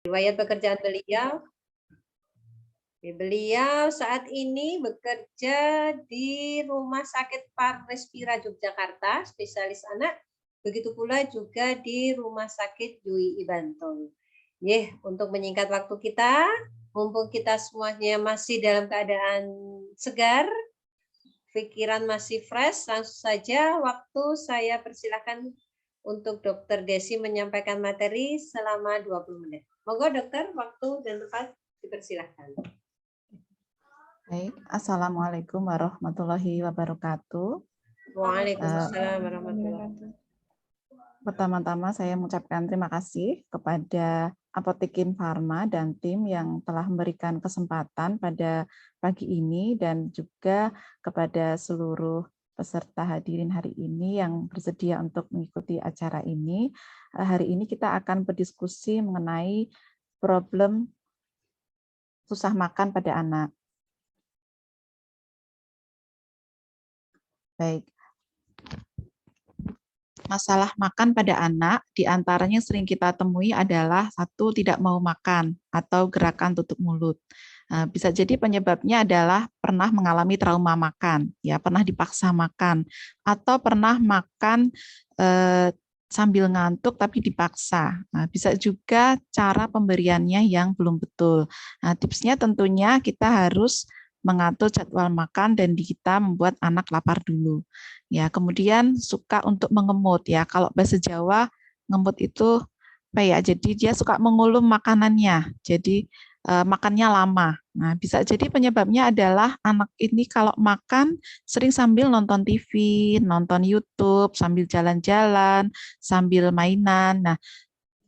Riwayat pekerjaan beliau. Beliau saat ini bekerja di Rumah Sakit Parespira Yogyakarta, spesialis anak. Begitu pula juga di Rumah Sakit Dwi Ibantong. Untuk menyingkat waktu kita, mumpung kita semuanya masih dalam keadaan segar, pikiran masih fresh, langsung saja waktu saya persilakan untuk Dr. Desi menyampaikan materi selama 20 menit. Monggo dokter, waktu dan tempat dipersilahkan. Baik, Assalamualaikum warahmatullahi wabarakatuh. Waalaikumsalam warahmatullahi wabarakatuh. Pertama-tama saya mengucapkan terima kasih kepada Apotekin Pharma dan tim yang telah memberikan kesempatan pada pagi ini dan juga kepada seluruh peserta hadirin hari ini yang bersedia untuk mengikuti acara ini. Hari ini kita akan berdiskusi mengenai problem susah makan pada anak. Baik. Masalah makan pada anak, diantaranya sering kita temui adalah satu, tidak mau makan atau gerakan tutup mulut. Bisa jadi penyebabnya adalah pernah mengalami trauma makan, ya pernah dipaksa makan, atau pernah makan sambil ngantuk tapi dipaksa. Bisa juga cara pemberiannya yang belum betul. Tipsnya tentunya kita harus mengatur jadwal makan dan kita membuat anak lapar dulu. Ya, kemudian suka untuk mengemut ya. Kalau bahasa Jawa ngemut itu apa ya? Jadi dia suka mengulum makanannya. Jadi makannya lama. Nah, bisa jadi penyebabnya adalah anak ini kalau makan sering sambil nonton TV, nonton YouTube, sambil jalan-jalan, sambil mainan. Nah,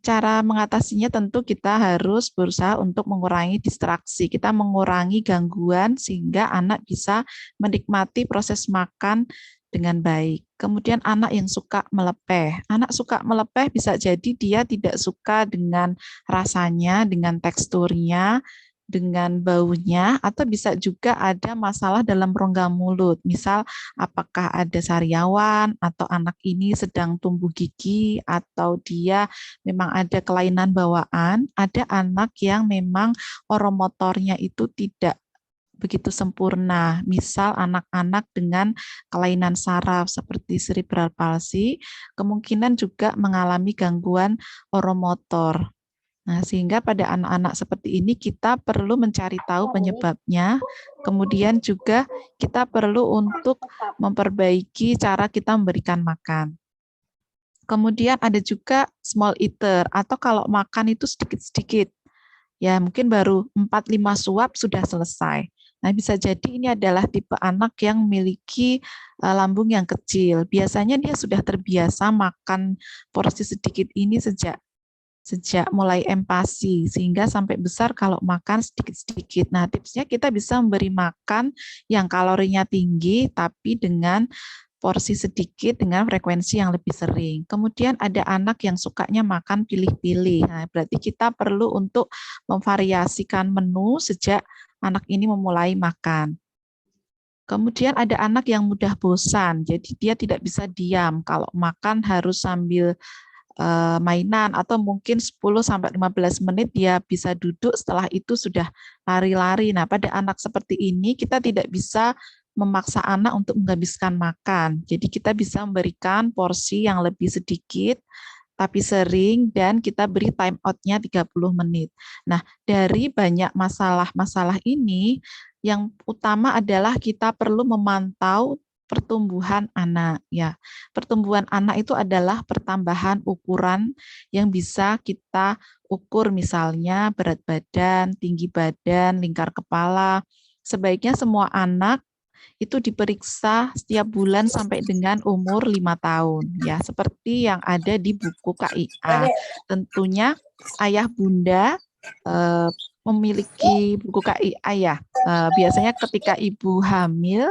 cara mengatasinya tentu kita harus berusaha untuk mengurangi distraksi, kita mengurangi gangguan sehingga anak bisa menikmati proses makan dengan baik. Kemudian anak yang suka melepeh. Anak suka melepeh bisa jadi dia tidak suka dengan rasanya, dengan teksturnya, dengan baunya, atau bisa juga ada masalah dalam rongga mulut. Misal, apakah ada sariawan, atau anak ini sedang tumbuh gigi, atau dia memang ada kelainan bawaan. Ada anak yang memang oromotornya itu tidak begitu sempurna. Misal anak-anak dengan kelainan saraf seperti cerebral palsy, kemungkinan juga mengalami gangguan oromotor. Nah, sehingga pada anak-anak seperti ini kita perlu mencari tahu penyebabnya, kemudian juga kita perlu untuk memperbaiki cara kita memberikan makan. Kemudian ada juga small eater, atau kalau makan itu sedikit-sedikit. Ya, mungkin baru 4-5 suap sudah selesai. Nah, bisa jadi ini adalah tipe anak yang memiliki lambung yang kecil. Biasanya dia sudah terbiasa makan porsi sedikit ini sejak mulai empasi, sehingga sampai besar kalau makan sedikit-sedikit. Nah, tipsnya kita bisa memberi makan yang kalorinya tinggi, tapi dengan porsi sedikit dengan frekuensi yang lebih sering. Kemudian ada anak yang sukanya makan pilih-pilih. Nah, berarti kita perlu untuk memvariasikan menu sejak anak ini memulai makan. Kemudian ada anak yang mudah bosan, jadi dia tidak bisa diam. Kalau makan harus sambil mainan, atau mungkin 10-15 menit dia bisa duduk, setelah itu sudah lari-lari. Nah, pada anak seperti ini kita tidak bisa memaksa anak untuk menghabiskan makan. Jadi kita bisa memberikan porsi yang lebih sedikit tapi sering, dan kita beri time out-nya 30 menit. Nah, dari banyak masalah-masalah ini, yang utama adalah kita perlu memantau pertumbuhan anak ya. Pertumbuhan anak itu adalah pertambahan ukuran yang bisa kita ukur, misalnya berat badan, tinggi badan, lingkar kepala. Sebaiknya semua anak itu diperiksa setiap bulan sampai dengan umur 5 tahun ya, seperti yang ada di buku KIA. Tentunya ayah bunda memiliki buku KIA ya. Biasanya ketika ibu hamil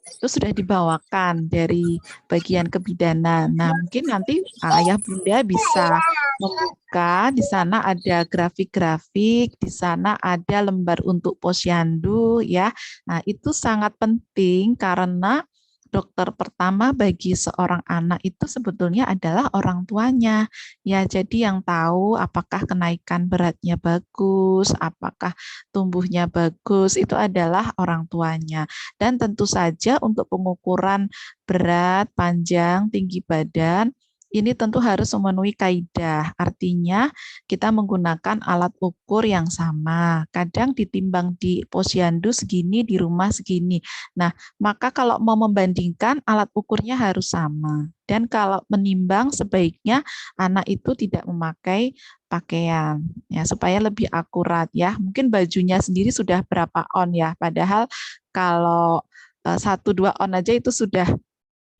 itu sudah dibawakan dari bagian kebidanan. Nah, mungkin nanti ayah bunda bisa membuka, di sana ada grafik-grafik, di sana ada lembar untuk posyandu ya. Nah, itu sangat penting karena dokter pertama bagi seorang anak itu sebetulnya adalah orang tuanya. Ya, jadi yang tahu apakah kenaikan beratnya bagus, apakah tumbuhnya bagus, itu adalah orang tuanya. Dan tentu saja untuk pengukuran berat, panjang, tinggi badan, ini tentu harus memenuhi kaidah. Artinya kita menggunakan alat ukur yang sama. Kadang ditimbang di posyandu segini, di rumah segini. Nah, maka kalau mau membandingkan alat ukurnya harus sama. Dan kalau menimbang sebaiknya anak itu tidak memakai pakaian ya supaya lebih akurat ya. Mungkin bajunya sendiri sudah berapa on ya. Padahal kalau 1-2 on aja itu sudah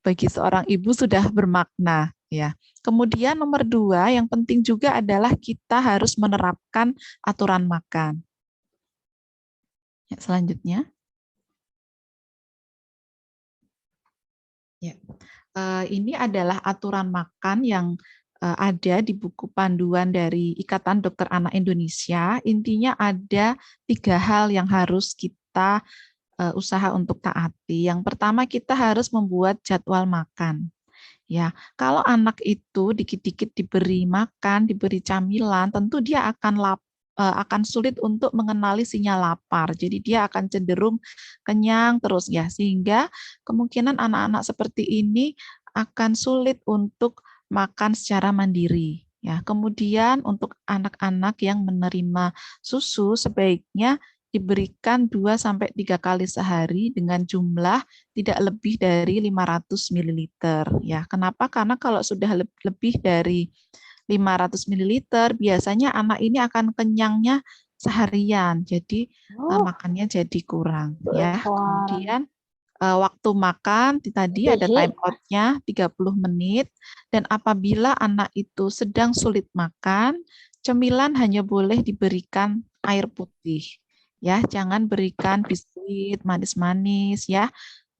bagi seorang ibu sudah bermakna ya. Kemudian nomor 2 yang penting juga adalah kita harus menerapkan aturan makan. Ya, selanjutnya. Ya. Ini adalah aturan makan yang ada di buku panduan dari Ikatan Dokter Anak Indonesia. Intinya ada 3 hal yang harus kita usaha untuk taati. Yang pertama kita harus membuat jadwal makan. Ya, kalau anak itu dikit-dikit diberi makan, diberi camilan, tentu dia akan sulit untuk mengenali sinyal lapar. Jadi dia akan cenderung kenyang terus ya, sehingga kemungkinan anak-anak seperti ini akan sulit untuk makan secara mandiri. Ya, kemudian untuk anak-anak yang menerima susu sebaiknya diberikan 2-3 kali sehari dengan jumlah tidak lebih dari 500 ml. Ya, kenapa? Karena kalau sudah lebih dari 500 ml, biasanya anak ini akan kenyangnya seharian. Jadi makannya jadi kurang ya. Kemudian waktu makan tadi ada time out-nya 30 menit dan apabila anak itu sedang sulit makan, cemilan hanya boleh diberikan air putih. Ya, jangan berikan biskuit manis-manis ya.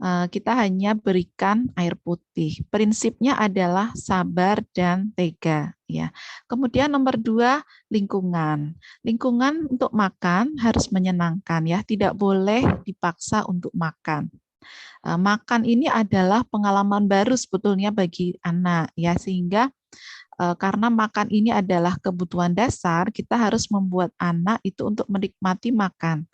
Kita hanya berikan air putih. Prinsipnya adalah sabar dan tega ya. Kemudian nomor 2, lingkungan. Lingkungan untuk makan harus menyenangkan ya, tidak boleh dipaksa untuk makan. Makan ini adalah pengalaman baru sebetulnya bagi anak ya, sehingga karena makan ini adalah kebutuhan dasar, kita harus membuat anak itu untuk menikmati makan.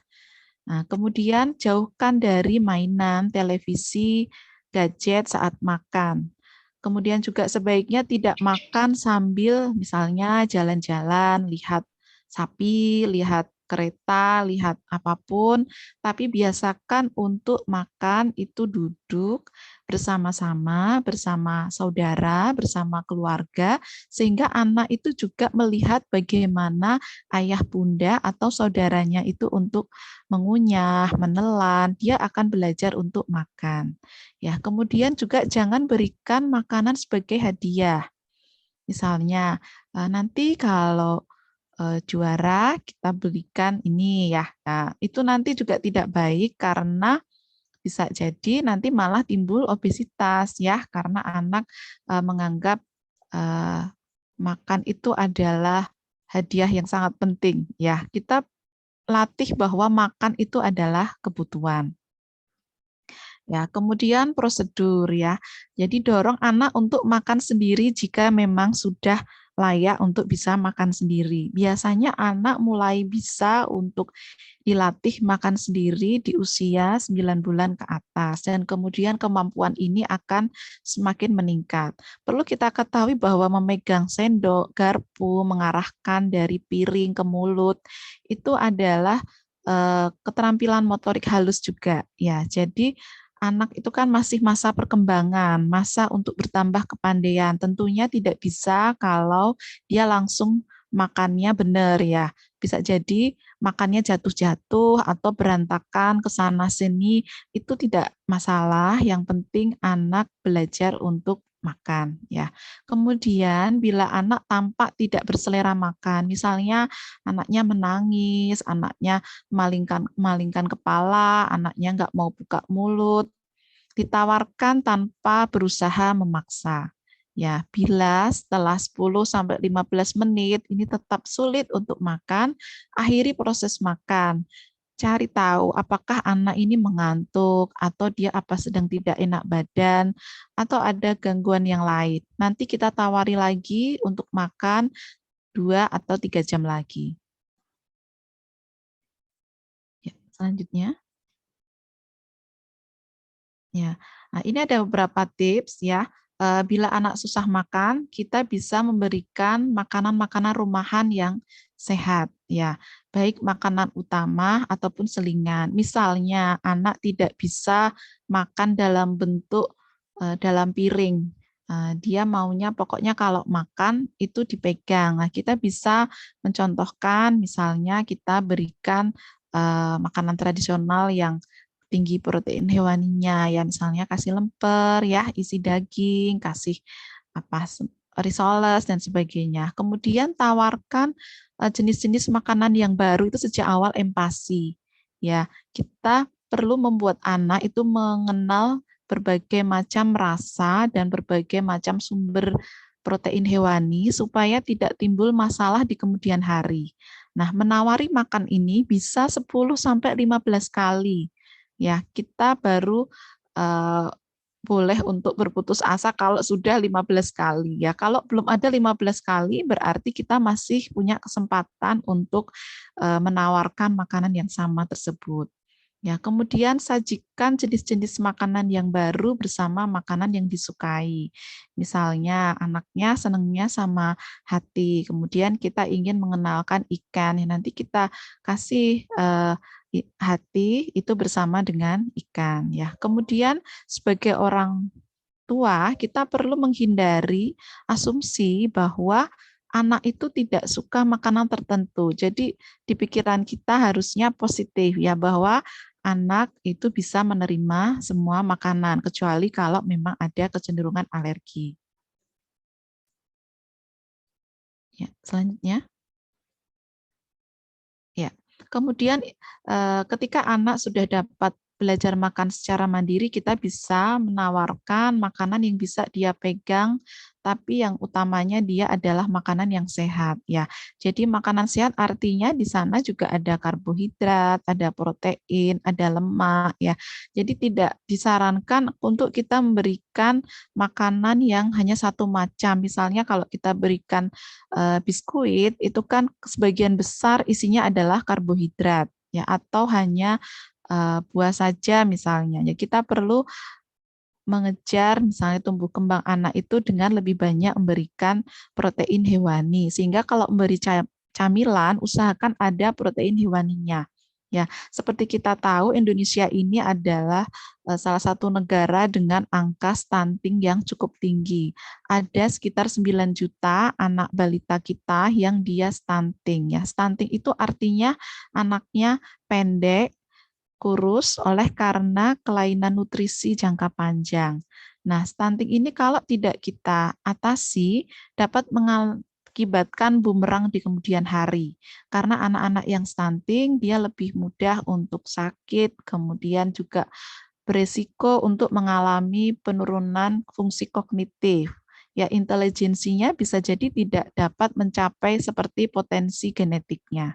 Nah, kemudian jauhkan dari mainan, televisi, gadget saat makan. Kemudian juga sebaiknya tidak makan sambil misalnya jalan-jalan, lihat sapi, lihat kereta, lihat apapun, tapi biasakan untuk makan itu duduk bersama-sama, bersama saudara, bersama keluarga, sehingga anak itu juga melihat bagaimana ayah bunda atau saudaranya itu untuk mengunyah, menelan, dia akan belajar untuk makan. Ya, kemudian juga jangan berikan makanan sebagai hadiah. Misalnya, nanti kalau juara kita belikan ini ya. Nah, itu nanti juga tidak baik karena bisa jadi nanti malah timbul obesitas ya karena anak menganggap makan itu adalah hadiah yang sangat penting ya. Kita latih bahwa makan itu adalah kebutuhan. Ya, kemudian prosedur ya. Jadi dorong anak untuk makan sendiri jika memang sudah layak untuk bisa makan sendiri. Biasanya anak mulai bisa untuk dilatih makan sendiri di usia 9 bulan ke atas dan kemudian kemampuan ini akan semakin meningkat. Perlu kita ketahui bahwa memegang sendok, garpu, mengarahkan dari piring ke mulut itu adalah keterampilan motorik halus juga ya. Jadi anak itu kan masih masa perkembangan, masa untuk bertambah kepandaian. Tentunya tidak bisa kalau dia langsung makannya benar ya. Bisa jadi makannya jatuh-jatuh atau berantakan ke sana sini, itu tidak masalah. Yang penting anak belajar untuk makan ya. Kemudian bila anak tampak tidak berselera makan, misalnya anaknya menangis, anaknya malingkan kepala, anaknya nggak mau buka mulut, ditawarkan tanpa berusaha memaksa. Ya, bila setelah 10-15 menit ini tetap sulit untuk makan, akhiri proses makan. cari tahu apakah anak ini mengantuk atau dia apa sedang tidak enak badan atau ada gangguan yang lain. Nanti kita tawari lagi untuk makan 2 atau 3 jam lagi. Ya, selanjutnya. Ya, nah ini ada beberapa tips ya. Bila anak susah makan, kita bisa memberikan makanan-makanan rumahan yang sehat ya, baik makanan utama ataupun selingan. Misalnya anak tidak bisa makan dalam bentuk dalam piring. Dia maunya pokoknya kalau makan itu dipegang. Nah, kita bisa mencontohkan misalnya kita berikan makanan tradisional yang tinggi protein hewaninya ya, misalnya kasih lemper ya isi daging, kasih apa risoles dan sebagainya. Kemudian tawarkan jenis-jenis makanan yang baru itu sejak awal empati ya. Kita perlu membuat anak itu mengenal berbagai macam rasa dan berbagai macam sumber protein hewani supaya tidak timbul masalah di kemudian hari. Nah, menawari makan ini bisa 10 sampai 15 kali. Ya, kita baru boleh untuk berputus asa kalau sudah 15 kali. Ya, kalau belum ada 15 kali berarti kita masih punya kesempatan untuk menawarkan makanan yang sama tersebut. Ya, kemudian sajikan jenis-jenis makanan yang baru bersama makanan yang disukai. Misalnya anaknya senangnya sama hati, kemudian kita ingin mengenalkan ikan, ya nanti kita kasih hati itu bersama dengan ikan. Ya, kemudian sebagai orang tua kita perlu menghindari asumsi bahwa anak itu tidak suka makanan tertentu. Jadi di pikiran kita harusnya positif ya bahwa anak itu bisa menerima semua makanan kecuali kalau memang ada kecenderungan alergi. Ya, selanjutnya. Ya. Kemudian ketika anak sudah dapat belajar makan secara mandiri, kita bisa menawarkan makanan yang bisa dia pegang, tapi yang utamanya dia adalah makanan yang sehat ya. Jadi makanan sehat artinya di sana juga ada karbohidrat, ada protein, ada lemak ya. Jadi tidak disarankan untuk kita memberikan makanan yang hanya satu macam. Misalnya kalau kita berikan biskuit itu kan sebagian besar isinya adalah karbohidrat ya atau hanya buah saja misalnya. Ya kita perlu mengejar misalnya tumbuh kembang anak itu dengan lebih banyak memberikan protein hewani sehingga kalau memberi camilan usahakan ada protein hewaninya. Ya, seperti kita tahu Indonesia ini adalah salah satu negara dengan angka stunting yang cukup tinggi. Ada sekitar 9 juta anak balita kita yang dia stunting ya. Stunting itu artinya anaknya pendek, kurus oleh karena kelainan nutrisi jangka panjang. Nah, stunting ini kalau tidak kita atasi dapat mengakibatkan bumerang di kemudian hari. Karena anak-anak yang stunting dia lebih mudah untuk sakit, kemudian juga beresiko untuk mengalami penurunan fungsi kognitif. Ya, intelijensinya bisa jadi tidak dapat mencapai seperti potensi genetiknya.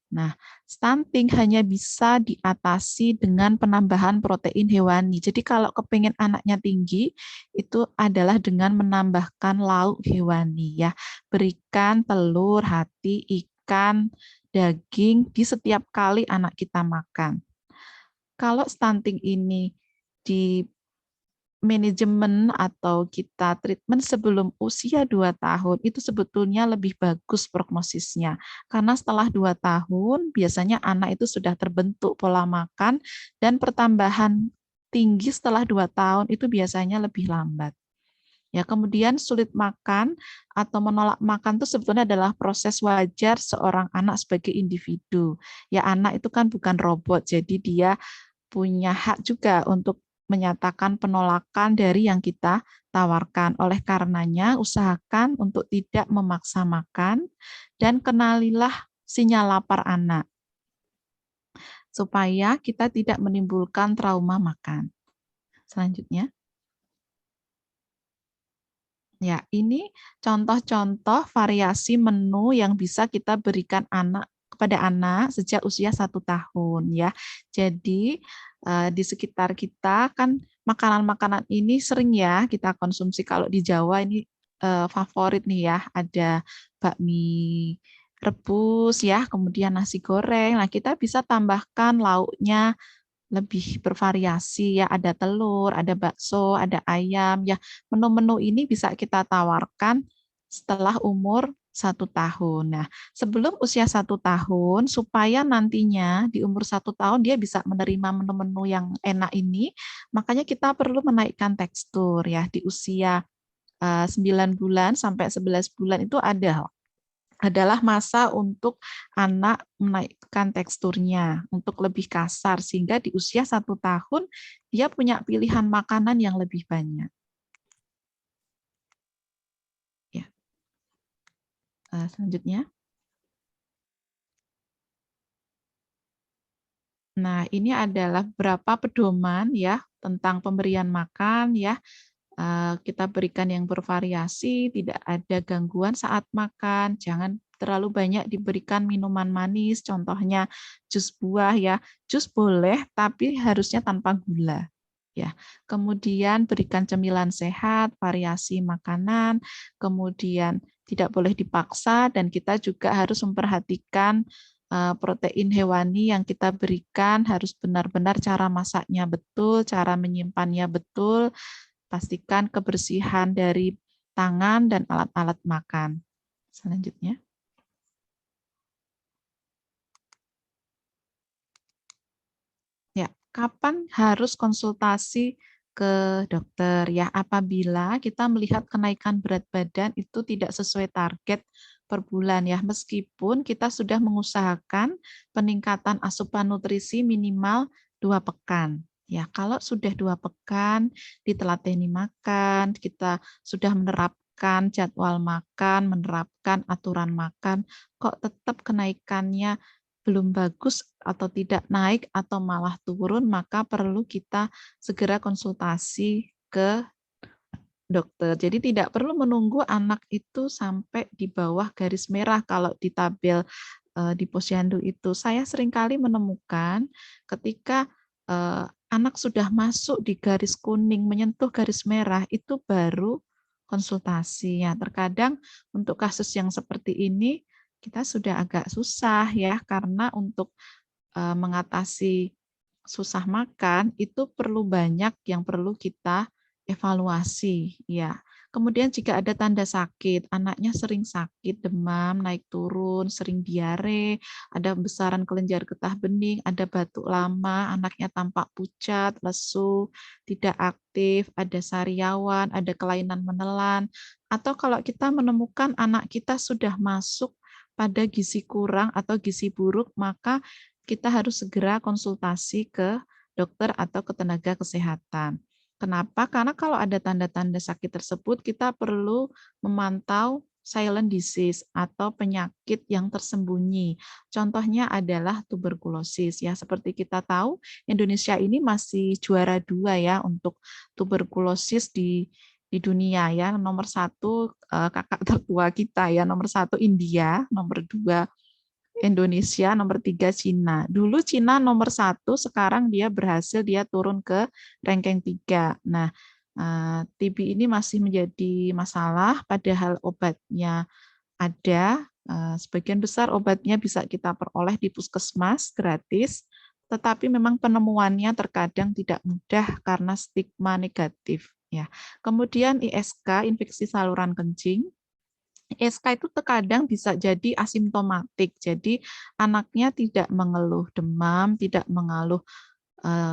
Nah, stunting hanya bisa diatasi dengan penambahan protein hewani. Jadi kalau kepingin anaknya tinggi, itu adalah dengan menambahkan lauk hewani ya. Berikan telur, hati, ikan, daging di setiap kali anak kita makan. Kalau stunting ini di manajemen atau kita treatment sebelum usia 2 tahun itu sebetulnya lebih bagus prognosisnya. Karena setelah 2 tahun biasanya anak itu sudah terbentuk pola makan dan pertambahan tinggi setelah 2 tahun itu biasanya lebih lambat. Ya, kemudian sulit makan atau menolak makan itu sebetulnya adalah proses wajar seorang anak sebagai individu. Ya, anak itu kan bukan robot, jadi dia punya hak juga untuk menyatakan penolakan dari yang kita tawarkan. Oleh karenanya, usahakan untuk tidak memaksa makan dan kenalilah sinyal lapar anak supaya kita tidak menimbulkan trauma makan. Selanjutnya. Ya, ini contoh-contoh variasi menu yang bisa kita berikan anak pada anak sejak usia 1 tahun ya. Jadi di sekitar kita kan makanan-makanan ini sering ya kita konsumsi. Kalau di Jawa ini favorit nih ya, ada bakmi rebus ya, kemudian nasi goreng. Nah, kita bisa tambahkan lauknya lebih bervariasi ya, ada telur, ada bakso, ada ayam ya. Menu-menu ini bisa kita tawarkan setelah umur 1 tahun. Nah, sebelum usia 1 tahun, supaya nantinya di umur 1 tahun dia bisa menerima menu-menu yang enak ini, makanya kita perlu menaikkan tekstur ya. Di usia 9 bulan sampai 11 bulan itu adalah masa untuk anak menaikkan teksturnya untuk lebih kasar, sehingga di usia 1 tahun dia punya pilihan makanan yang lebih banyak. Ya. Selanjutnya. Nah, ini adalah beberapa pedoman ya tentang pemberian makan ya. Kita berikan yang bervariasi, tidak ada gangguan saat makan, jangan terlalu banyak diberikan minuman manis, contohnya jus buah ya. Jus boleh, tapi harusnya tanpa gula. Ya. Kemudian berikan cemilan sehat, variasi makanan, kemudian tidak boleh dipaksa, dan kita juga harus memperhatikan protein hewani yang kita berikan harus benar-benar cara masaknya betul, cara menyimpannya betul, pastikan kebersihan dari tangan dan alat-alat makan. Selanjutnya. Ya, kapan harus konsultasi ke dokter? Ya, apabila kita melihat kenaikan berat badan itu tidak sesuai target per bulan ya, meskipun kita sudah mengusahakan peningkatan asupan nutrisi minimal 2 pekan. Ya, kalau sudah 2 pekan ditelateni makan, kita sudah menerapkan jadwal makan, menerapkan aturan makan, kok tetap kenaikannya belum bagus atau tidak naik atau malah turun, maka perlu kita segera konsultasi ke dokter. Jadi tidak perlu menunggu anak itu sampai di bawah garis merah kalau di tabel di posyandu itu. Saya seringkali menemukan ketika anak sudah masuk di garis kuning, menyentuh garis merah, itu baru konsultasi. Ya, terkadang untuk kasus yang seperti ini kita sudah agak susah ya, karena untuk mengatasi susah makan itu perlu banyak yang perlu kita evaluasi ya. Kemudian jika ada tanda sakit, anaknya sering sakit, demam, naik turun, sering diare, ada besaran kelenjar getah bening, ada batuk lama, anaknya tampak pucat, lesu, tidak aktif, ada sariawan, ada kelainan menelan, atau kalau kita menemukan anak kita sudah masuk pada gizi kurang atau gizi buruk, maka kita harus segera konsultasi ke dokter atau ke tenaga kesehatan. Kenapa? Karena kalau ada tanda-tanda sakit tersebut, kita perlu memantau silent disease atau penyakit yang tersembunyi. Contohnya adalah tuberkulosis. Ya, seperti kita tahu, Indonesia ini masih juara 2 ya untuk tuberkulosis di dunia ya. Nomor 1 kakak tertua kita ya, nomor 1 India, nomor 2 Indonesia, nomor 3 Cina. Dulu Cina nomor 1, sekarang dia berhasil dia turun ke ranking 3. Nah, TB ini masih menjadi masalah, padahal obatnya ada. Sebagian besar obatnya bisa kita peroleh di puskesmas gratis, tetapi memang penemuannya terkadang tidak mudah karena stigma negatif. Ya. Kemudian ISK, infeksi saluran kencing. ISK itu terkadang bisa jadi asimptomatik, jadi anaknya tidak mengeluh demam, tidak mengeluh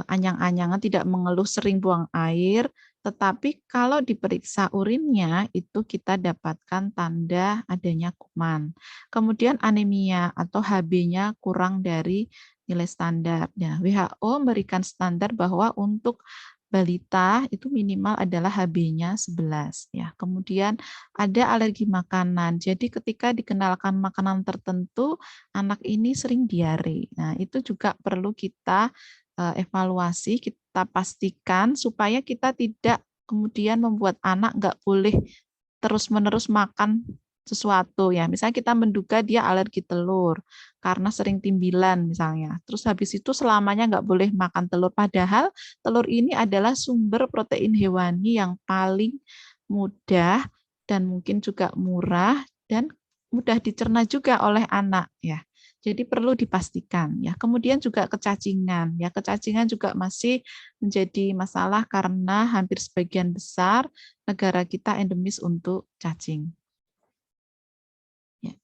anyang-anyangan, tidak mengeluh sering buang air, tetapi kalau diperiksa urinnya itu kita dapatkan tanda adanya kuman. Kemudian anemia atau HB-nya kurang dari nilai standar. Nah, WHO memberikan standar bahwa untuk balita itu minimal adalah HB-nya 11 ya. Kemudian ada alergi makanan. Jadi ketika dikenalkan makanan tertentu, anak ini sering diare. Nah, itu juga perlu kita evaluasi, kita pastikan supaya kita tidak kemudian membuat anak nggak boleh terus-menerus makan sesuatu ya. Misalnya kita menduga dia alergi telur karena sering timbilan misalnya. Terus habis itu selamanya nggak boleh makan telur. Padahal telur ini adalah sumber protein hewani yang paling mudah dan mungkin juga murah dan mudah dicerna juga oleh anak ya. Jadi perlu dipastikan ya. Kemudian juga kecacingan ya. Kecacingan juga masih menjadi masalah karena hampir sebagian besar negara kita endemis untuk cacing. Ya.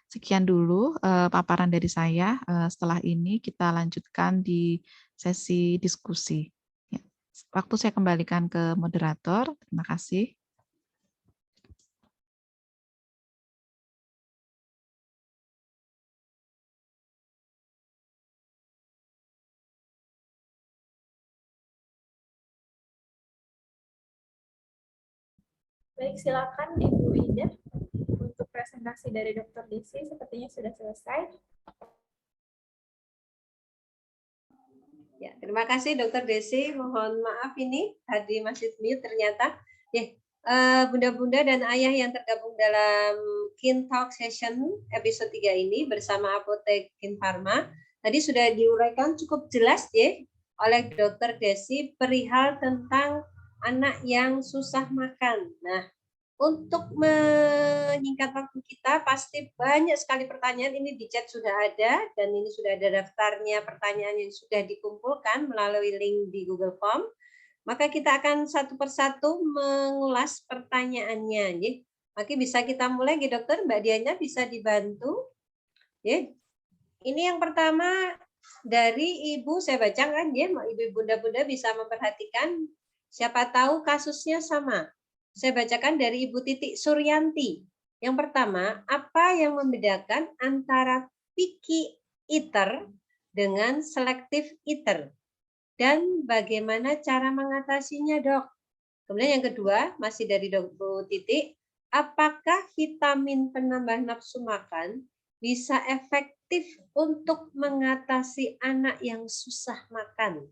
Sekian dulu paparan dari saya. Setelah ini kita lanjutkan di sesi diskusi. Ya. Waktu saya kembalikan ke moderator. Terima kasih. Baik, silakan Ibu Ida untuk presentasi dari Dr. Desi sepertinya sudah selesai. Ya, terima kasih Dr. Desi. Mohon maaf ini tadi masih mute ternyata. Ya, Bunda-bunda dan ayah yang tergabung dalam Kin Talk Session episode 3 ini bersama Apotek Kin Pharma. Tadi sudah diuraikan cukup jelas ya oleh Dr. Desi perihal tentang anak yang susah makan. Nah, untuk menyingkat waktu kita, pasti banyak sekali pertanyaan. Ini di chat sudah ada, dan ini sudah ada daftarnya pertanyaan yang sudah dikumpulkan melalui link di Google Form. Maka kita akan satu persatu mengulas pertanyaannya. Maka bisa kita mulai, dokter. Mbak Diana bisa dibantu. Ini yang pertama dari Ibu, saya bacakan ya, Ibu Bunda-Bunda bisa memperhatikan, siapa tahu kasusnya sama. Saya bacakan dari Ibu Titik Suryanti. Yang pertama, apa yang membedakan antara picky eater dengan selective eater? Dan bagaimana cara mengatasinya, Dok? Kemudian yang kedua, masih dari Ibu Titik, apakah vitamin penambah nafsu makan bisa efektif untuk mengatasi anak yang susah makan?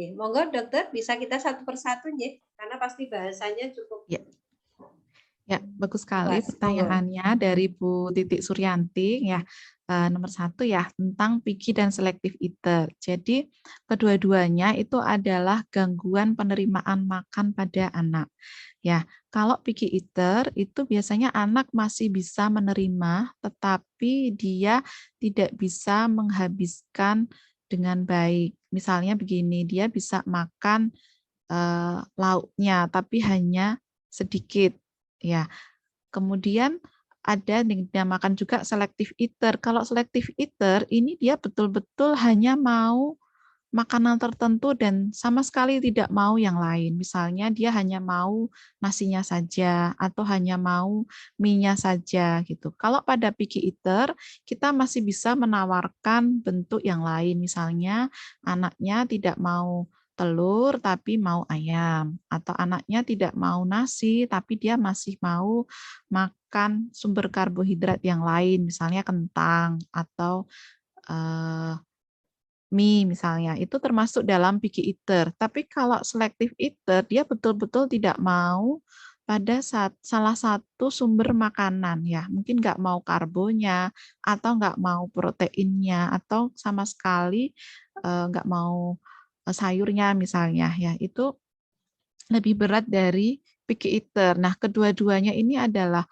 Monggo dokter, bisa kita satu persatu ya, karena pasti bahasanya cukup. Ya, bagus sekali pertanyaannya dari Bu Titik Suryanti ya. Nomor 1 ya tentang picky dan selective eater. Jadi kedua-duanya itu adalah gangguan penerimaan makan pada anak. Ya, kalau picky eater itu biasanya anak masih bisa menerima, tetapi dia tidak bisa menghabiskan dengan baik. Misalnya begini, dia bisa makan lauknya, tapi hanya sedikit. Ya, kemudian ada yang dinamakan juga selective eater. Kalau selective eater ini dia betul-betul hanya mau makanan tertentu dan sama sekali tidak mau yang lain. Misalnya dia hanya mau nasinya saja atau hanya mau mie-nya saja gitu. Kalau pada picky eater kita masih bisa menawarkan bentuk yang lain. Misalnya anaknya tidak mau telur tapi mau ayam, atau anaknya tidak mau nasi tapi dia masih mau makan sumber karbohidrat yang lain, misalnya kentang atau mie misalnya, itu termasuk dalam picky eater. Tapi kalau selective eater, dia betul-betul tidak mau pada salah satu sumber makanan ya, mungkin nggak mau karbonya atau nggak mau proteinnya atau sama sekali nggak mau sayurnya misalnya ya, itu lebih berat dari picky eater. Nah, kedua-duanya ini adalah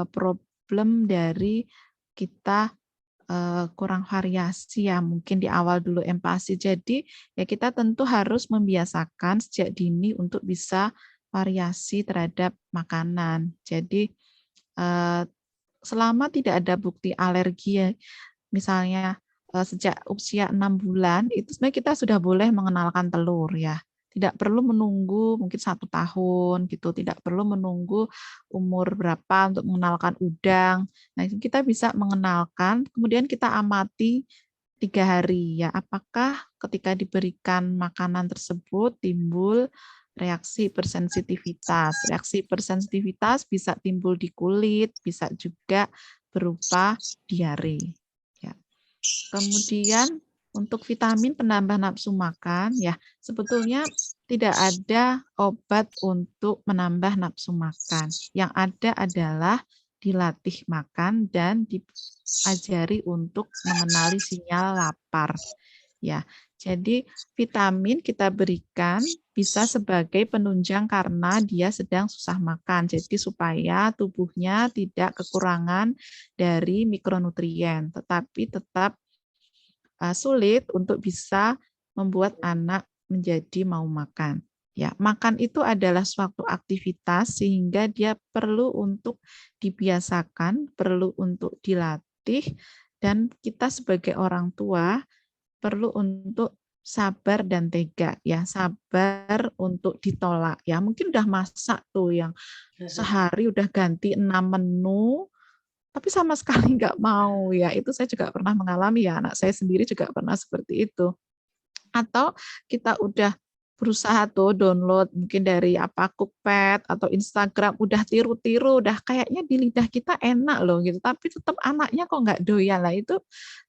problem dari kita kurang variasi ya, mungkin di awal dulu empati. Jadi ya kita tentu harus membiasakan sejak dini untuk bisa variasi terhadap makanan. Jadi selama tidak ada bukti alergi ya, misalnya sejak usia 6 bulan itu sebenarnya kita sudah boleh mengenalkan telur ya. Tidak perlu menunggu mungkin 1 tahun gitu, tidak perlu menunggu umur berapa untuk mengenalkan udang. Nah, itu kita bisa mengenalkan, kemudian kita amati 3 hari ya, apakah ketika diberikan makanan tersebut timbul reaksi bersensitivitas. Reaksi bersensitivitas bisa timbul di kulit, bisa juga berupa diare. Ya. Kemudian untuk vitamin penambah nafsu makan, ya sebetulnya tidak ada obat untuk menambah nafsu makan. Yang ada adalah dilatih makan dan diajari untuk mengenali sinyal lapar. Ya, jadi vitamin kita berikan bisa sebagai penunjang karena dia sedang susah makan. Jadi supaya tubuhnya tidak kekurangan dari mikronutrien, tetapi tetap sulit untuk bisa membuat anak menjadi mau makan. Ya, makan itu adalah suatu aktivitas sehingga dia perlu untuk dibiasakan, perlu untuk dilatih, dan kita sebagai orang tua perlu untuk sabar dan tega, ya sabar untuk ditolak, ya mungkin udah masak tuh yang sehari udah ganti 6 menu, tapi sama sekali nggak mau, ya itu saya juga pernah mengalami, ya anak saya sendiri juga pernah seperti itu. Atau kita udah berusaha tuh download mungkin dari apa Cookpad atau Instagram, udah tiru-tiru, udah kayaknya di lidah kita enak loh gitu, tapi tetap anaknya kok nggak doyan. Lah itu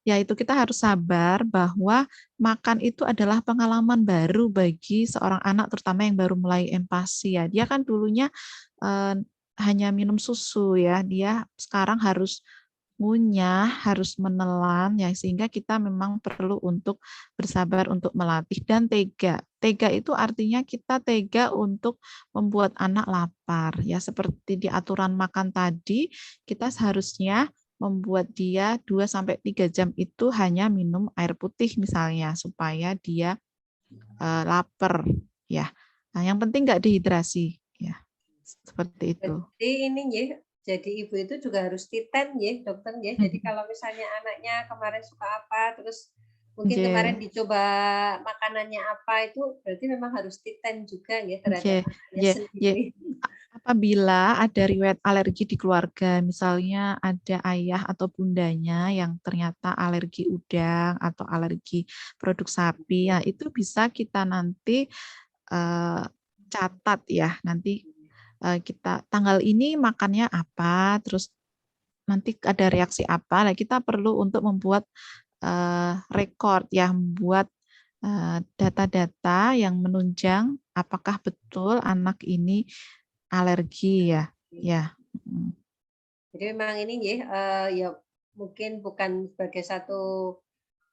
ya itu kita harus sabar bahwa makan itu adalah pengalaman baru bagi seorang anak terutama yang baru mulai empati ya. Dia kan dulunya eh, hanya minum susu ya, dia sekarang harus ngunyah, harus menelan ya sehingga kita memang perlu untuk bersabar untuk melatih dan tega. Tega itu artinya kita tega untuk membuat anak lapar ya seperti di aturan makan tadi kita seharusnya membuat dia 2 sampai 3 jam itu hanya minum air putih misalnya supaya dia lapar ya. Nah, yang penting nggak dehidrasi ya. Seperti itu. Jadi ini ya, jadi ibu itu juga harus titen ya dokter ya. Jadi kalau misalnya anaknya kemarin suka apa, terus mungkin kemarin dicoba makanannya apa, itu berarti memang harus titen juga ya terhadap anaknya sendiri. Apabila ada riwayat alergi di keluarga, misalnya ada ayah atau bundanya yang ternyata alergi udang atau alergi produk sapi, ya itu bisa kita nanti catat ya, nanti kita tanggal ini makannya apa, terus nanti ada reaksi apa. Nah, kita perlu untuk membuat rekor ya, membuat data-data yang menunjang apakah betul anak ini alergi ya. Ya. Jadi memang ini ya mungkin bukan sebagai satu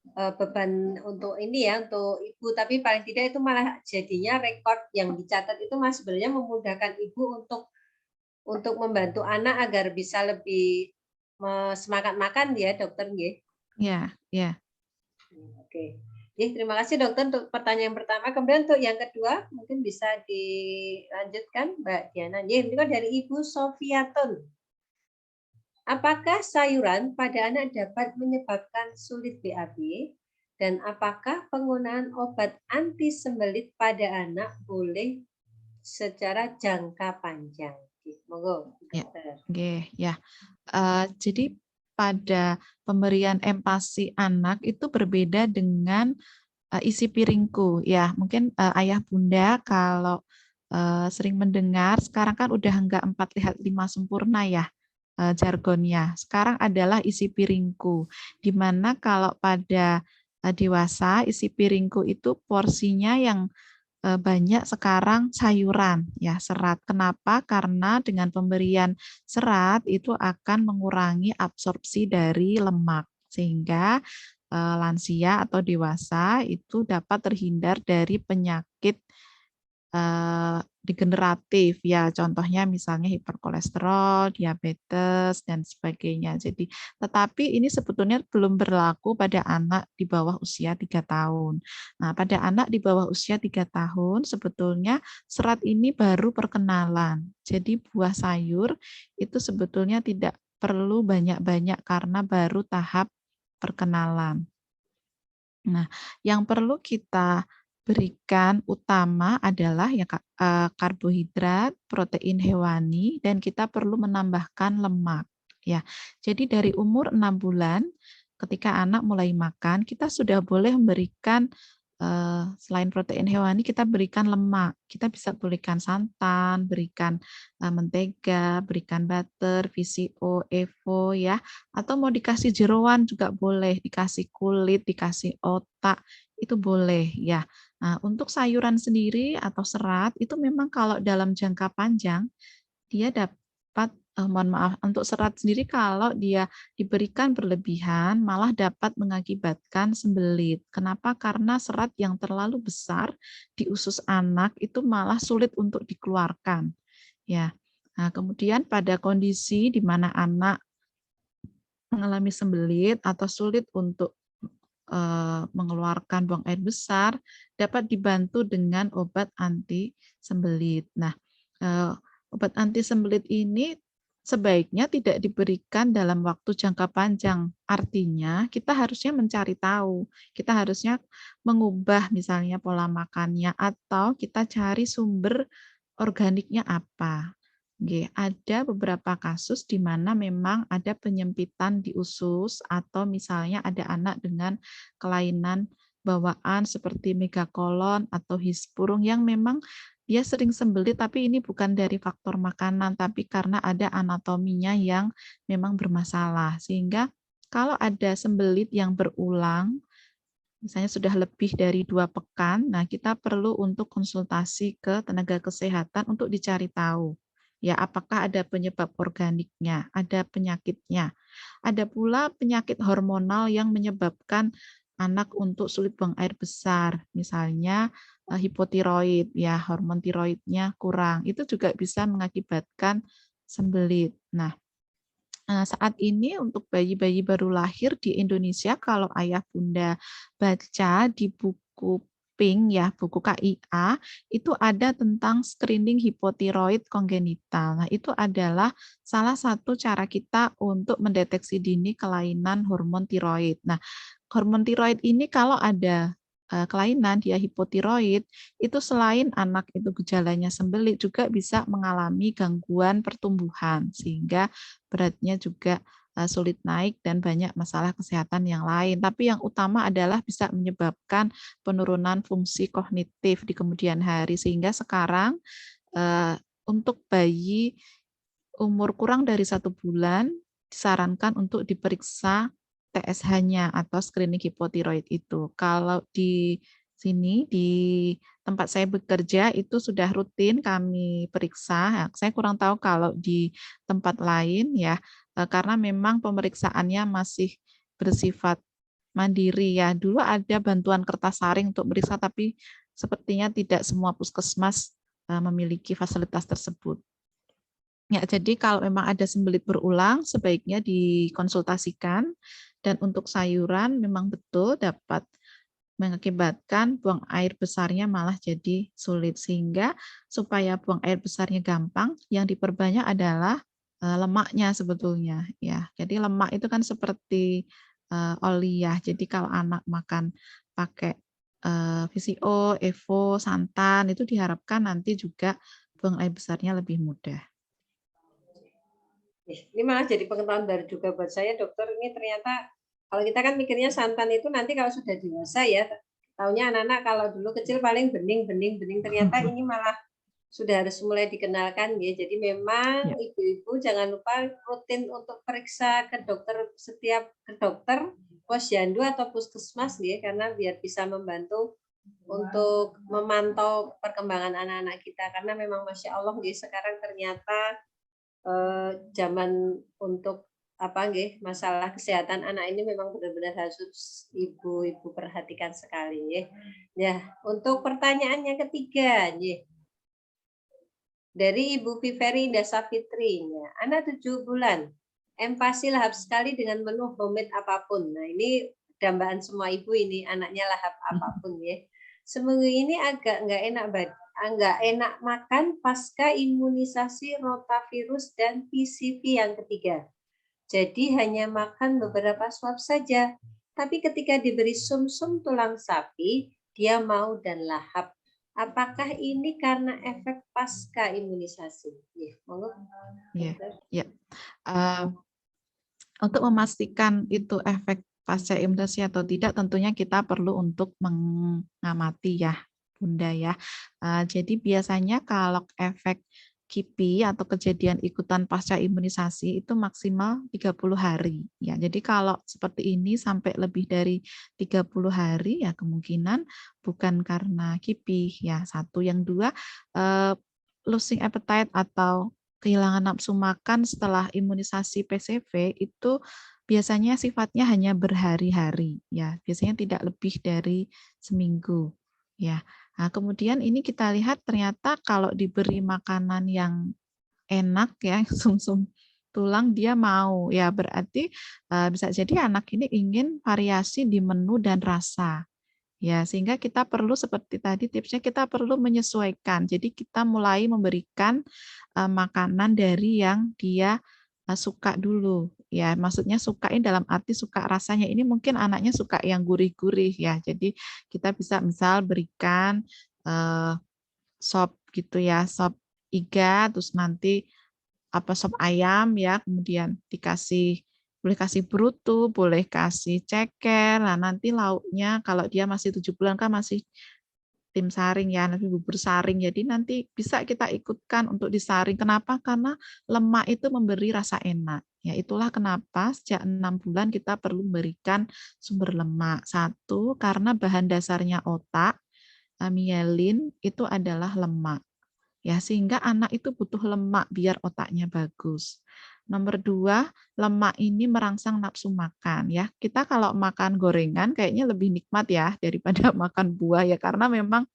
beban untuk ini ya untuk ibu, tapi paling tidak itu malah jadinya rekor yang dicatat itu mas sebenarnya memudahkan ibu untuk membantu anak agar bisa lebih semangat makan ya dokter ya. Ya, ya. Oke. Terima kasih dokter untuk pertanyaan yang pertama. Kemudian untuk yang kedua mungkin bisa dilanjutkan Mbak Diana. Ini kan dari Ibu Sofiatun. Apakah sayuran pada anak dapat menyebabkan sulit BAB? Dan apakah penggunaan obat anti sembelit pada anak boleh secara jangka panjang? Monggo. Ya. Jadi pada pemberian empasi anak itu berbeda dengan isi piringku. Ya, mungkin ayah bunda kalau sering mendengar sekarang kan udah enggak 4 lihat 5 sempurna ya. Jargonnya. Sekarang adalah isi piringku, di mana kalau pada dewasa isi piringku itu porsinya yang banyak sekarang sayuran ya, serat. Kenapa? Karena dengan pemberian serat itu akan mengurangi absorpsi dari lemak sehingga lansia atau dewasa itu dapat terhindar dari penyakit degeneratif ya, contohnya misalnya hiperkolesterol, diabetes dan sebagainya. Jadi, tetapi ini sebetulnya belum berlaku pada anak di bawah usia 3 tahun. Nah, pada anak di bawah usia 3 tahun sebetulnya serat ini baru perkenalan. Jadi buah sayur itu sebetulnya tidak perlu banyak-banyak karena baru tahap perkenalan. Nah, yang perlu kita berikan utama adalah ya karbohidrat, protein hewani, dan kita perlu menambahkan lemak. Ya, jadi dari umur 6 bulan, ketika anak mulai makan, kita sudah boleh memberikan selain protein hewani kita berikan lemak. Kita bisa berikan santan, berikan mentega, berikan butter, VCO, EVO ya. Atau mau dikasih jeroan juga boleh, dikasih kulit, dikasih otak, itu boleh ya. Nah, untuk sayuran sendiri atau serat itu memang kalau dalam jangka panjang dia dapat mohon maaf, untuk serat sendiri kalau dia diberikan berlebihan malah dapat mengakibatkan sembelit. Kenapa? Karena serat yang terlalu besar di usus anak itu malah sulit untuk dikeluarkan. Ya. Nah, kemudian pada kondisi di mana anak mengalami sembelit atau sulit untuk mengeluarkan buang air besar, dapat dibantu dengan obat anti sembelit. Nah, obat anti sembelit ini sebaiknya tidak diberikan dalam waktu jangka panjang. Artinya kita harusnya mencari tahu, kita harusnya mengubah misalnya pola makannya atau kita cari sumber organiknya apa. Ada beberapa kasus di mana memang ada penyempitan di usus atau misalnya ada anak dengan kelainan bawaan seperti megakolon atau hispurung yang memang dia sering sembelit tapi ini bukan dari faktor makanan tapi karena ada anatominya yang memang bermasalah. Sehingga kalau ada sembelit yang berulang, misalnya sudah lebih dari 2 pekan, nah kita perlu untuk konsultasi ke tenaga kesehatan untuk dicari tahu. Ya, apakah ada penyebab organiknya, ada penyakitnya. Ada pula penyakit hormonal yang menyebabkan anak untuk sulit buang air besar, misalnya hipotiroid, ya hormon tiroidnya kurang. Itu juga bisa mengakibatkan sembelit. Nah, saat ini untuk bayi-bayi baru lahir di Indonesia, kalau ayah bunda baca di buku PINK ya, buku KIA, itu ada tentang screening hipotiroid kongenital. Nah, itu adalah salah satu cara kita untuk mendeteksi dini kelainan hormon tiroid. Nah, hormon tiroid ini kalau ada kelainan dia hipotiroid, itu selain anak itu gejalanya sembelit juga bisa mengalami gangguan pertumbuhan sehingga beratnya juga sulit naik dan banyak masalah kesehatan yang lain. Tapi yang utama adalah bisa menyebabkan penurunan fungsi kognitif di kemudian hari sehingga sekarang untuk bayi umur kurang dari 1 bulan disarankan untuk diperiksa TSH-nya atau screening hipotiroid itu. Kalau di sini, di tempat saya bekerja itu sudah rutin kami periksa. Saya kurang tahu kalau di tempat lain ya, karena memang pemeriksaannya masih bersifat mandiri ya. Dulu ada bantuan kertas saring untuk periksa, tapi sepertinya tidak semua puskesmas memiliki fasilitas tersebut. Ya, jadi kalau memang ada sembelit berulang, sebaiknya dikonsultasikan. Dan untuk sayuran memang betul dapat mengakibatkan buang air besarnya malah jadi sulit. Sehingga supaya buang air besarnya gampang, yang diperbanyak adalah lemaknya sebetulnya. Ya, jadi lemak itu kan seperti oli ya. Jadi kalau anak makan pakai VCO, EVO, santan, itu diharapkan nanti juga buang air besarnya lebih mudah. Ini malah jadi pengetahuan baru juga buat saya, dokter. Ini ternyata kalau kita kan mikirnya santan itu nanti kalau sudah dewasa ya, taunya anak-anak kalau dulu kecil paling bening. Ternyata ini malah sudah harus mulai dikenalkan ya. Jadi memang ibu-ibu jangan lupa rutin untuk periksa ke dokter setiap ke dokter posyandu atau puskesmas ya, karena biar bisa membantu untuk memantau perkembangan anak-anak kita. Karena memang Masya Allah ya, sekarang ternyata zaman untuk masalah kesehatan anak ini memang benar-benar harus ibu-ibu perhatikan sekali ya. Ya, untuk pertanyaan yang ketiga ya. Dari Ibu Viveri Indah Safitri, ya. Anak 7 bulan, empasi lahap sekali dengan menu homemade apapun. Nah, ini dambaan semua ibu ini, anaknya lahap apapun ya. Seminggu ini agak nggak enak makan pasca imunisasi rotavirus dan PCV yang ketiga. Jadi hanya makan beberapa suap saja. Tapi ketika diberi sumsum tulang sapi, dia mau dan lahap. Apakah ini karena efek pasca imunisasi? Ya, monggo. Ya. Untuk memastikan itu efek pasca imunisasi atau tidak, tentunya kita perlu untuk mengamati ya, Bunda ya. Jadi biasanya kalau efek KIPI atau kejadian ikutan pasca imunisasi itu maksimal 30 hari. Ya, jadi kalau seperti ini sampai lebih dari 30 hari ya kemungkinan bukan karena KIPI ya. Satu, yang dua, losing appetite atau kehilangan nafsu makan setelah imunisasi PCV itu biasanya sifatnya hanya berhari-hari ya. Biasanya tidak lebih dari seminggu ya. Nah, kemudian ini kita lihat ternyata kalau diberi makanan yang enak ya, sumsum tulang dia mau ya, berarti bisa jadi anak ini ingin variasi di menu dan rasa. Ya, sehingga kita perlu seperti tadi tipsnya kita perlu menyesuaikan. Jadi kita mulai memberikan makanan dari yang dia suka dulu. Ya, maksudnya suka ini dalam arti suka rasanya. Ini mungkin anaknya suka yang gurih-gurih ya. Jadi kita bisa misal berikan sop gitu ya, sop iga, terus nanti sop ayam ya, kemudian boleh kasih brutu, boleh kasih ceker. Nah, nanti lauknya kalau dia masih 7 bulan kan masih tim saring ya, nanti bubur saring. Jadi nanti bisa kita ikutkan untuk disaring. Kenapa? Karena lemak itu memberi rasa enak. Ya, itulah kenapa sejak 6 bulan kita perlu memberikan sumber lemak. Satu, karena bahan dasarnya otak, mielin itu adalah lemak. Ya, sehingga anak itu butuh lemak biar otaknya bagus. Nomor 2, lemak ini merangsang nafsu makan ya. Kita kalau makan gorengan kayaknya lebih nikmat ya daripada makan buah ya, karena memang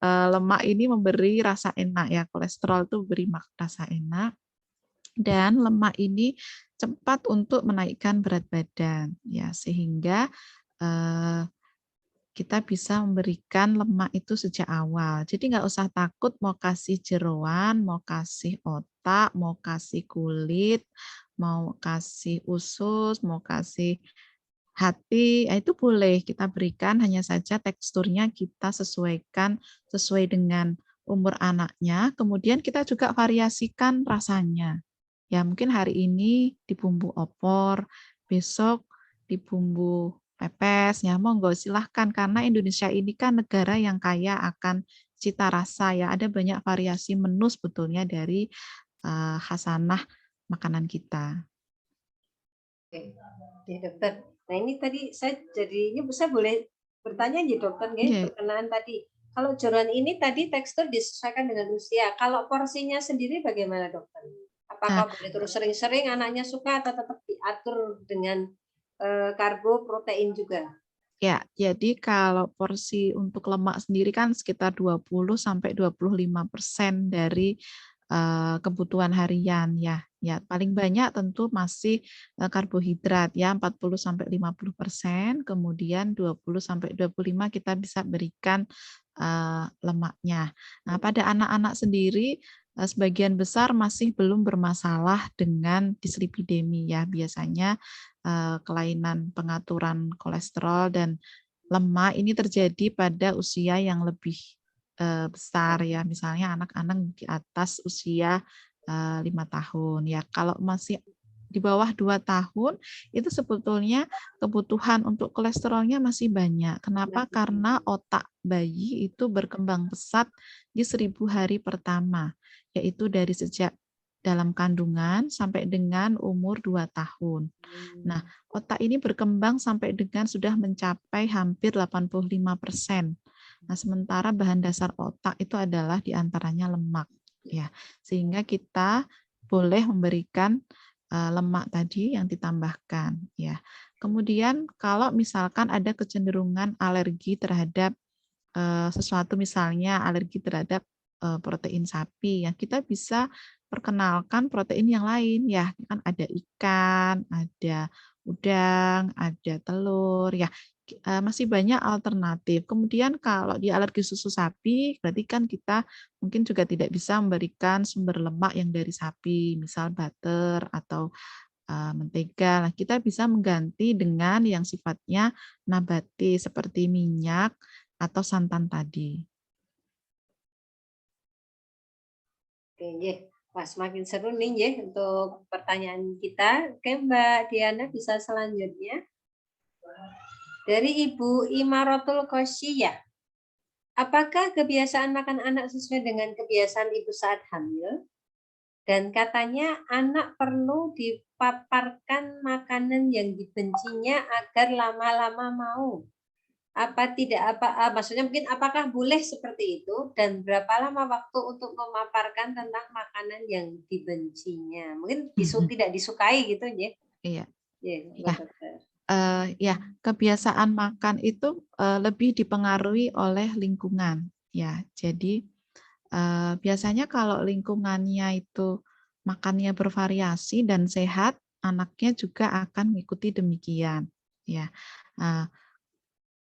lemak ini memberi rasa enak ya. Kolesterol itu beri rasa enak, dan lemak ini cepat untuk menaikkan berat badan ya, sehingga kita bisa memberikan lemak itu sejak awal. Jadi nggak usah takut mau kasih jeroan, mau kasih otak, mau kasih kulit, mau kasih usus, mau kasih hati, itu boleh kita berikan, hanya saja teksturnya kita sesuaikan sesuai dengan umur anaknya, kemudian kita juga variasikan rasanya. Ya, mungkin hari ini di bumbu opor, besok di bumbu pepes, ya monggo silahkan, karena Indonesia ini kan negara yang kaya akan cita rasa ya, ada banyak variasi menu sebetulnya dari khasanah makanan kita. Oke, dokter. Nah ini tadi saya boleh bertanya ya dokter, berkenaan tadi. Kalau jeroan ini tadi tekstur disesuaikan dengan usia. Kalau porsinya sendiri bagaimana dokter? Apakah boleh terus sering-sering anaknya suka atau tetap diatur dengan karbo, protein juga? Ya, jadi kalau porsi untuk lemak sendiri kan sekitar 20-25% dari kebutuhan harian ya. Ya, paling banyak tentu masih karbohidrat ya, 40-50%, kemudian 20-25 kita bisa berikan lemaknya. Nah, pada anak-anak sendiri sebagian besar masih belum bermasalah dengan dislipidemi ya. Biasanya kelainan pengaturan kolesterol dan lemak ini terjadi pada usia yang lebih besar ya, misalnya anak-anak di atas usia 5 tahun ya. Kalau masih di bawah 2 tahun itu sebetulnya kebutuhan untuk kolesterolnya masih banyak. Kenapa? Karena otak bayi itu berkembang pesat di 1000 hari pertama, yaitu dari sejak dalam kandungan sampai dengan umur 2 tahun. Nah, otak ini berkembang sampai dengan sudah mencapai hampir 85%. Nah, sementara bahan dasar otak itu adalah diantaranya lemak, ya, sehingga kita boleh memberikan lemak tadi yang ditambahkan, ya. Kemudian kalau misalkan ada kecenderungan alergi terhadap sesuatu, misalnya alergi terhadap protein sapi, ya kita bisa perkenalkan protein yang lain, ya kan ada ikan, ada udang, ada telur, ya masih banyak alternatif. Kemudian kalau dia alergi susu sapi, berarti kan kita mungkin juga tidak bisa memberikan sumber lemak yang dari sapi, misal butter atau mentega. Nah, kita bisa mengganti dengan yang sifatnya nabati seperti minyak atau santan tadi. Oke, Wah, semakin seru nih ya untuk pertanyaan kita. Oke, Mbak Diana bisa selanjutnya. Dari Ibu Imaratul Qosyiyah. Apakah kebiasaan makan anak sesuai dengan kebiasaan ibu saat hamil? Dan katanya anak perlu dipaparkan makanan yang dibencinya agar lama-lama mau. Apa tidak maksudnya mungkin apakah boleh seperti itu dan berapa lama waktu untuk memaparkan tentang makanan yang dibencinya? Mungkin tidak disukai gitu ya. Iya. Ya, Ya. Ya, kebiasaan makan itu lebih dipengaruhi oleh lingkungan. Ya, jadi biasanya kalau lingkungannya itu makannya bervariasi dan sehat, anaknya juga akan mengikuti demikian. Ya,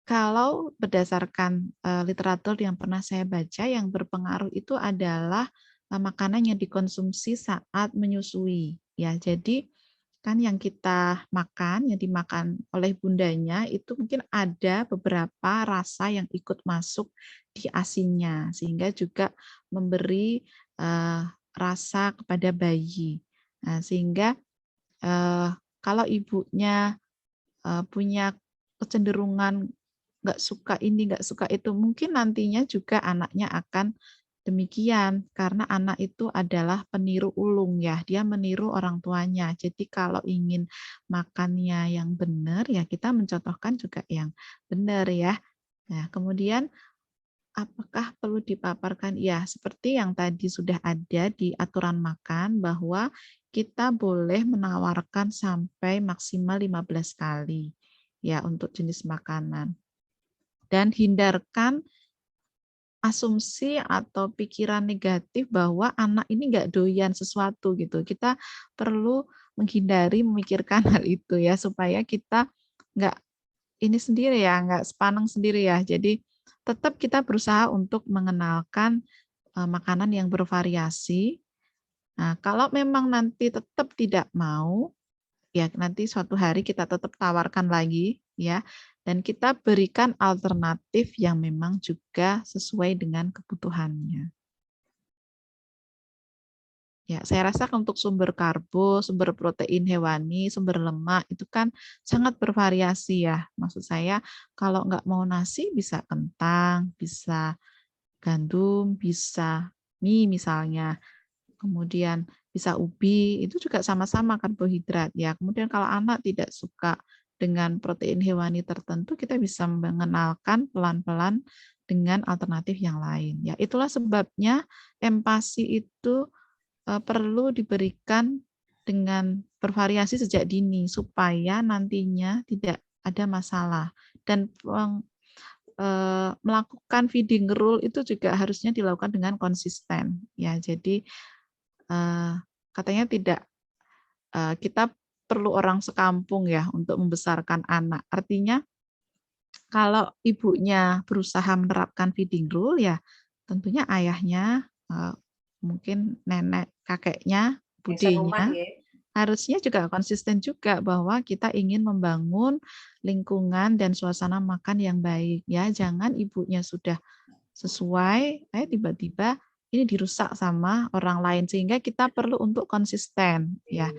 kalau berdasarkan literatur yang pernah saya baca, yang berpengaruh itu adalah makanan yang dikonsumsi saat menyusui. Ya, jadi kan yang kita makan, yang dimakan oleh bundanya itu mungkin ada beberapa rasa yang ikut masuk di ASI-nya sehingga juga memberi rasa kepada bayi. Nah, sehingga kalau ibunya punya kecenderungan nggak suka ini, nggak suka itu, mungkin nantinya juga anaknya akan demikian, karena anak itu adalah peniru ulung ya, dia meniru orang tuanya. Jadi kalau ingin makannya yang benar, ya kita mencontohkan juga yang benar ya. Nah, kemudian apakah perlu dipaparkan? Ya, seperti yang tadi sudah ada di aturan makan bahwa kita boleh menawarkan sampai maksimal 15 kali ya untuk jenis makanan. Dan hindarkan asumsi atau pikiran negatif bahwa anak ini nggak doyan sesuatu gitu. Kita perlu menghindari memikirkan hal itu ya supaya kita nggak ini sendiri ya, nggak sepaneng sendiri ya. Jadi tetap kita berusaha untuk mengenalkan makanan yang bervariasi. Nah, kalau memang nanti tetap tidak mau, ya nanti suatu hari kita tetap tawarkan lagi ya, dan kita berikan alternatif yang memang juga sesuai dengan kebutuhannya. Ya, saya rasa untuk sumber karbo, sumber protein hewani, sumber lemak itu kan sangat bervariasi ya. Maksud saya kalau nggak mau nasi bisa kentang, bisa gandum, bisa mie misalnya. Kemudian bisa ubi, itu juga sama-sama karbohidrat ya. Kemudian kalau anak tidak suka dengan protein hewani tertentu, kita bisa mengenalkan pelan-pelan dengan alternatif yang lain. Ya, itulah sebabnya empati itu perlu diberikan dengan bervariasi sejak dini supaya nantinya tidak ada masalah. Dan melakukan feeding rule itu juga harusnya dilakukan dengan konsisten. Ya, jadi katanya tidak kita perlu orang sekampung ya untuk membesarkan anak. Artinya kalau ibunya berusaha menerapkan feeding rule ya tentunya ayahnya mungkin nenek kakeknya, budenya ya. harusnya juga konsisten juga bahwa kita ingin membangun lingkungan dan suasana makan yang baik ya. Jangan ibunya sudah sesuai, tiba-tiba ini dirusak sama orang lain sehingga kita perlu untuk konsisten ya.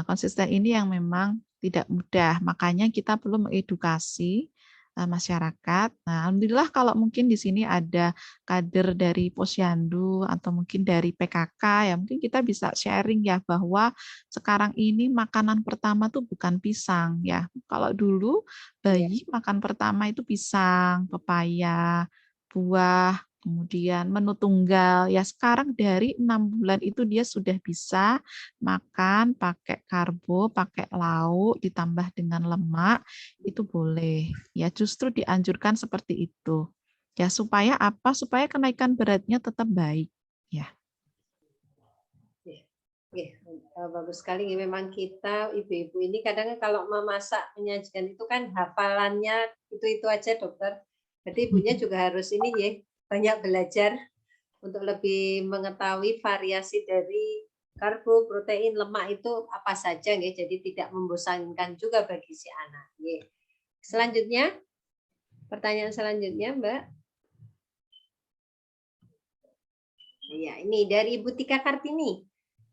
Konsisten ini yang memang tidak mudah, makanya kita perlu mengedukasi masyarakat. Nah, alhamdulillah kalau mungkin di sini ada kader dari Posyandu atau mungkin dari PKK ya, mungkin kita bisa sharing ya bahwa sekarang ini makanan pertama tuh bukan pisang ya. Kalau dulu bayi makan pertama itu pisang, pepaya, buah, kemudian menu tunggal. Ya sekarang dari 6 bulan itu dia sudah bisa makan pakai karbo, pakai lauk, ditambah dengan lemak, itu boleh. Ya justru dianjurkan seperti itu. Ya supaya apa? Supaya kenaikan beratnya tetap baik. Ya. Bagus sekali. Memang kita ibu-ibu ini kadang kalau memasak menyajikan itu kan hafalannya itu aja dokter. Berarti ibunya juga harus ini ya banyak belajar untuk lebih mengetahui variasi dari karbo, protein, lemak itu apa saja ya. Jadi tidak membosankan juga bagi si anak. Ya. Selanjutnya, pertanyaan selanjutnya, Mbak. Ya, ini dari Ibu Tika Kartini.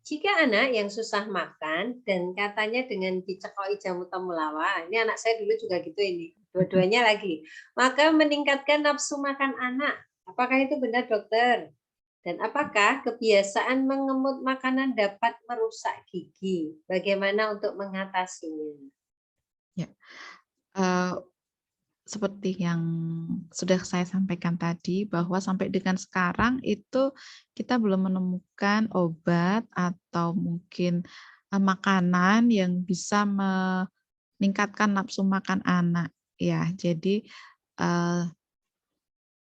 Jika anak yang susah makan dan katanya dengan dicekoi jamu temulawak, ini anak saya dulu juga gitu ini, dua-duanya lagi, maka meningkatkan nafsu makan anak. Apakah itu benar, dokter? Dan apakah kebiasaan mengemut makanan dapat merusak gigi? Bagaimana untuk mengatasinya? Ya, seperti yang sudah saya sampaikan tadi, bahwa sampai dengan sekarang itu kita belum menemukan obat atau mungkin makanan yang bisa meningkatkan nafsu makan anak. Ya, jadi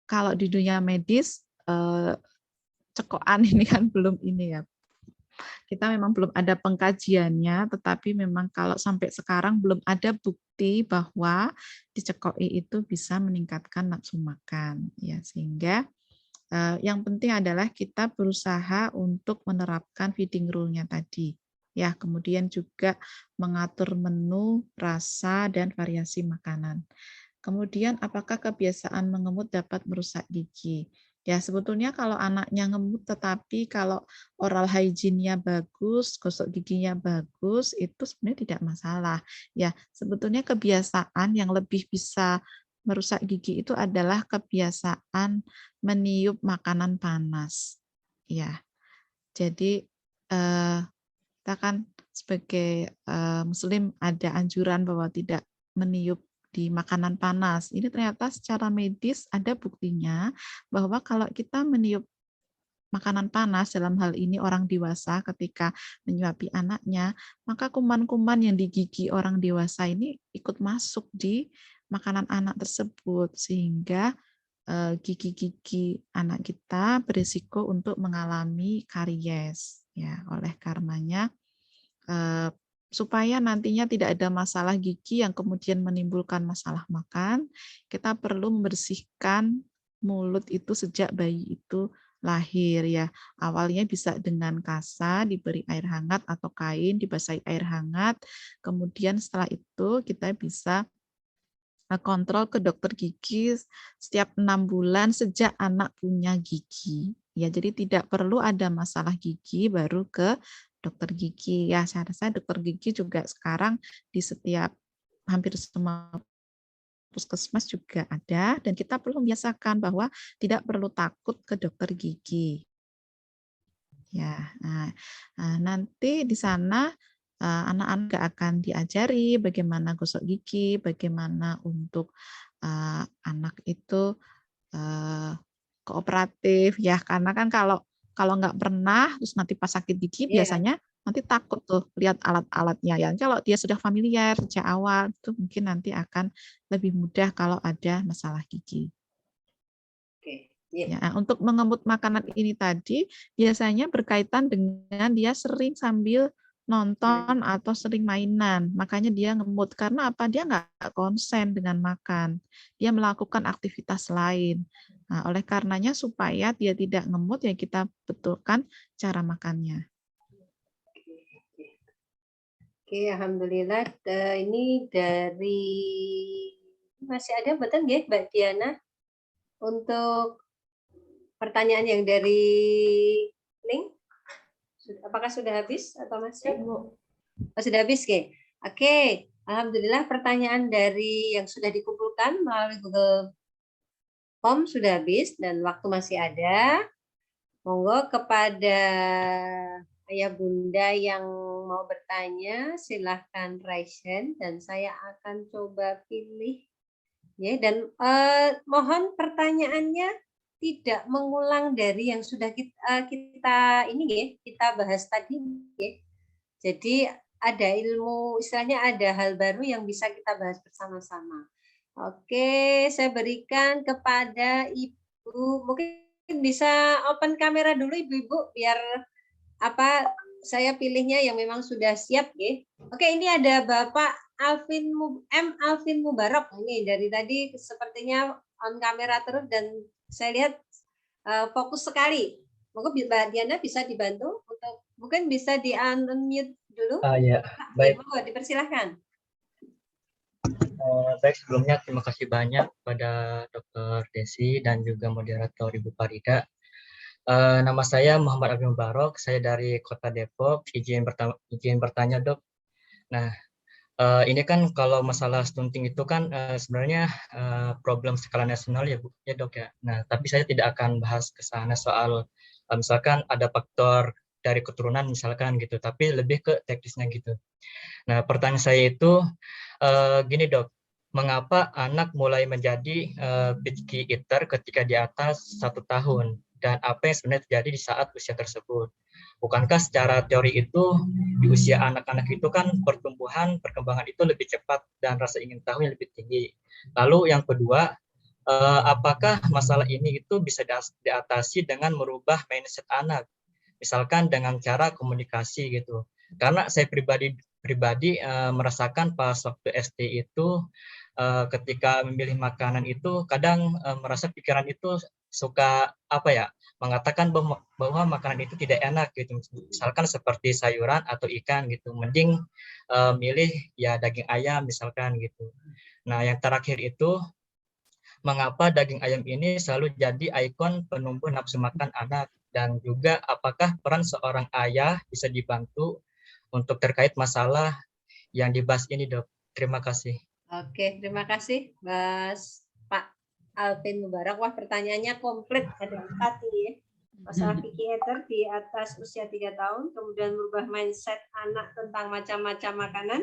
kalau di dunia medis cekokan ini kan belum ini ya. Kita memang belum ada pengkajiannya, tetapi memang kalau sampai sekarang belum ada bukti bahwa dicekoi itu bisa meningkatkan nafsu makan. Ya, sehingga yang penting adalah kita berusaha untuk menerapkan feeding rule-nya tadi. Ya, kemudian juga mengatur menu, rasa, dan variasi makanan. Kemudian apakah kebiasaan mengemut dapat merusak gigi? Ya, sebetulnya kalau anaknya ngemut tetapi kalau oral hygiene-nya bagus, gosok giginya bagus, itu sebenarnya tidak masalah. Ya, sebetulnya kebiasaan yang lebih bisa merusak gigi itu adalah kebiasaan meniup makanan panas. Ya, jadi kita kan sebagai Muslim ada anjuran bahwa tidak meniup di makanan panas. Ini ternyata secara medis ada buktinya bahwa kalau kita meniup makanan panas, dalam hal ini orang dewasa ketika menyuapi anaknya, maka kuman-kuman yang di gigi orang dewasa ini ikut masuk di makanan anak tersebut, sehingga gigi-gigi anak kita berisiko untuk mengalami karies. Ya, oleh karenanya supaya nantinya tidak ada masalah gigi yang kemudian menimbulkan masalah makan, kita perlu membersihkan mulut itu sejak bayi itu lahir ya. Awalnya bisa dengan kasa, diberi air hangat atau kain, dibasahi air hangat. Kemudian setelah itu kita bisa kontrol ke dokter gigi setiap 6 bulan sejak anak punya gigi. Ya, jadi tidak perlu ada masalah gigi baru ke dokter gigi. Ya, saya rasa dokter gigi juga sekarang di setiap hampir semua puskesmas juga ada, dan kita perlu membiasakan bahwa tidak perlu takut ke dokter gigi. Ya, nanti di sana anak-anak akan diajari bagaimana gosok gigi, bagaimana untuk anak itu kooperatif ya, karena kan kalau nggak pernah terus nanti pas sakit gigi biasanya nanti takut tuh lihat alat-alatnya ya. Kalau dia sudah familiar sejak awal itu mungkin nanti akan lebih mudah kalau ada masalah gigi. Ya, untuk mengemut makanan ini tadi biasanya berkaitan dengan dia sering sambil nonton atau sering mainan, makanya dia ngemut. Karena apa? Dia nggak konsen dengan makan, dia melakukan aktivitas lain. Nah, oleh karenanya supaya dia tidak ngemut ya kita betulkan cara makannya. Oke, alhamdulillah. Ini dari masih ada betul nggih, Mbak Diana, untuk pertanyaan yang dari link. Apakah sudah habis atau masih? Oh, sudah habis, Oke. Oke, alhamdulillah pertanyaan dari yang sudah dikumpulkan melalui Google Form sudah habis dan waktu masih ada. Monggo kepada ayah bunda yang mau bertanya silahkan raise hand dan saya akan coba pilih ya, dan mohon pertanyaannya tidak mengulang dari yang sudah kita ini ya, kita bahas tadi ya. Jadi ada ilmu, istilahnya ada hal baru yang bisa kita bahas bersama-sama. Oke, saya berikan kepada Ibu, mungkin bisa open kamera dulu Ibu-ibu biar saya pilihnya yang memang sudah siap ya. Oke, ini ada Bapak Alvin Mubarak. Ini dari tadi sepertinya on kamera terus dan saya lihat fokus sekali. Monggo Mbak Diana bisa dibantu untuk mungkin bisa di-unmute dulu. Ya, baik. Monggo dipersilahkan. Baik, sebelumnya terima kasih banyak pada Dr. Desi dan juga moderator Ibu Farida Nama saya Muhammad Abi Mubarok, saya dari Kota Depok. Izin bertanya, Dok. Nah, ini kan kalau masalah stunting itu kan sebenarnya problem skala nasional ya, ya Dok ya. Nah, tapi saya tidak akan bahas ke sana soal misalkan ada faktor dari keturunan misalkan gitu, tapi lebih ke teknisnya gitu. Nah, pertanyaan saya itu gini Dok, mengapa anak mulai menjadi picky eater ketika di atas 1 tahun? Dan apa yang sebenarnya terjadi di saat usia tersebut? Bukankah secara teori itu di usia anak-anak itu kan perkembangan itu lebih cepat dan rasa ingin tahu yang lebih tinggi. Lalu yang kedua, apakah masalah ini itu bisa diatasi dengan merubah mindset anak? Misalkan dengan cara komunikasi gitu. Karena saya pribadi merasakan pas waktu SD itu ketika memilih makanan itu kadang merasa pikiran itu suka apa ya, mengatakan bahwa makanan itu tidak enak gitu. Misalkan seperti sayuran atau ikan gitu, mending milih ya daging ayam misalkan gitu. Nah, yang terakhir itu mengapa daging ayam ini selalu jadi ikon penumbuh nafsu makan anak, dan juga apakah peran seorang ayah bisa dibantu untuk terkait masalah yang dibahas ini, Dok. Terima kasih. Oke, terima kasih Mas Pak Alvin Mubarak. Wah, pertanyaannya komplit, ada 4 ini ya. Masalah picky eater di atas usia 3 tahun, kemudian merubah mindset anak tentang macam-macam makanan.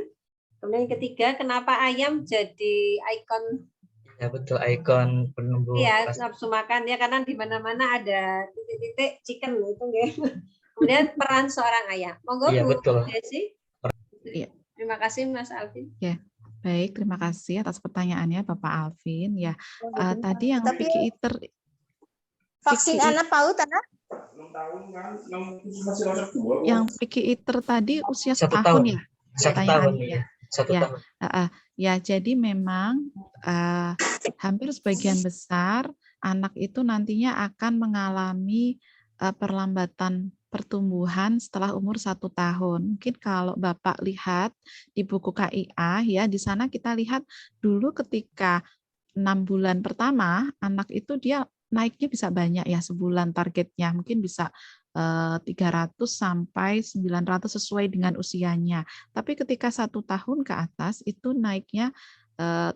Kemudian yang ketiga, kenapa ayam jadi ikon Ya betul, ikon penumbuh nafsu makan ya, karena di mana-mana ada titik-titik chicken itu ya. Kemudian peran seorang ayah. Monggo Iya, Bu betul. Desi. Iya. Terima kasih Mas Alvin. Ya, baik. Terima kasih atas pertanyaannya Bapak Alvin. Ya, tadi yang Tapi picky eater, vaksin anak PAUD anak? yang picky eater tadi usia 1 setahun tahun. ya? 1 tahun Pertanyaannya ya. 1 ya. tahun. Ya, jadi memang hampir sebagian besar anak itu nantinya akan mengalami perlambatan pertumbuhan setelah umur 1 tahun. Mungkin kalau Bapak lihat di buku KIA ya, di sana kita lihat dulu ketika 6 bulan pertama anak itu dia naiknya bisa banyak ya, sebulan targetnya mungkin bisa 300 sampai 900 sesuai dengan usianya. Tapi ketika 1 tahun ke atas itu naiknya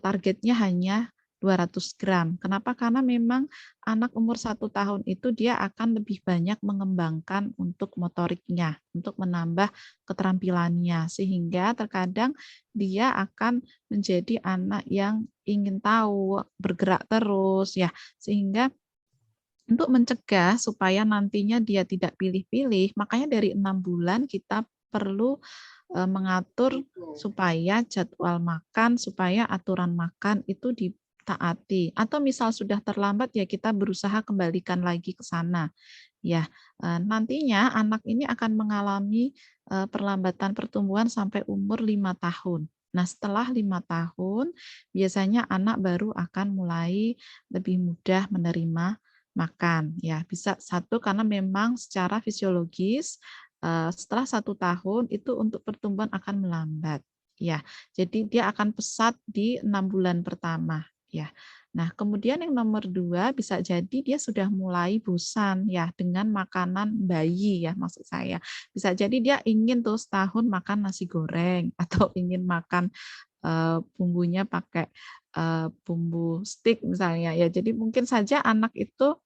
targetnya hanya 200 gram. Kenapa? Karena memang anak umur 1 tahun itu dia akan lebih banyak mengembangkan untuk motoriknya, untuk menambah keterampilannya, sehingga terkadang dia akan menjadi anak yang ingin tahu, bergerak terus ya, sehingga untuk mencegah supaya nantinya dia tidak pilih-pilih, makanya dari 6 bulan kita perlu mengatur supaya jadwal makan, supaya aturan makan itu ditaati. Atau misal sudah terlambat ya kita berusaha kembalikan lagi ke sana. Ya, nantinya anak ini akan mengalami perlambatan pertumbuhan sampai umur 5 tahun. Nah, setelah 5 tahun, biasanya anak baru akan mulai lebih mudah menerima makan. Ya, bisa satu karena memang secara fisiologis setelah 1 tahun itu untuk pertumbuhan akan melambat. Ya, jadi dia akan pesat di 6 bulan pertama. Ya, nah kemudian yang nomor 2 bisa jadi dia sudah mulai bosan ya dengan makanan bayi ya, maksud saya. Bisa jadi dia ingin tuh setahun makan nasi goreng atau ingin makan bumbunya pakai bumbu stik misalnya ya. Jadi mungkin saja anak itu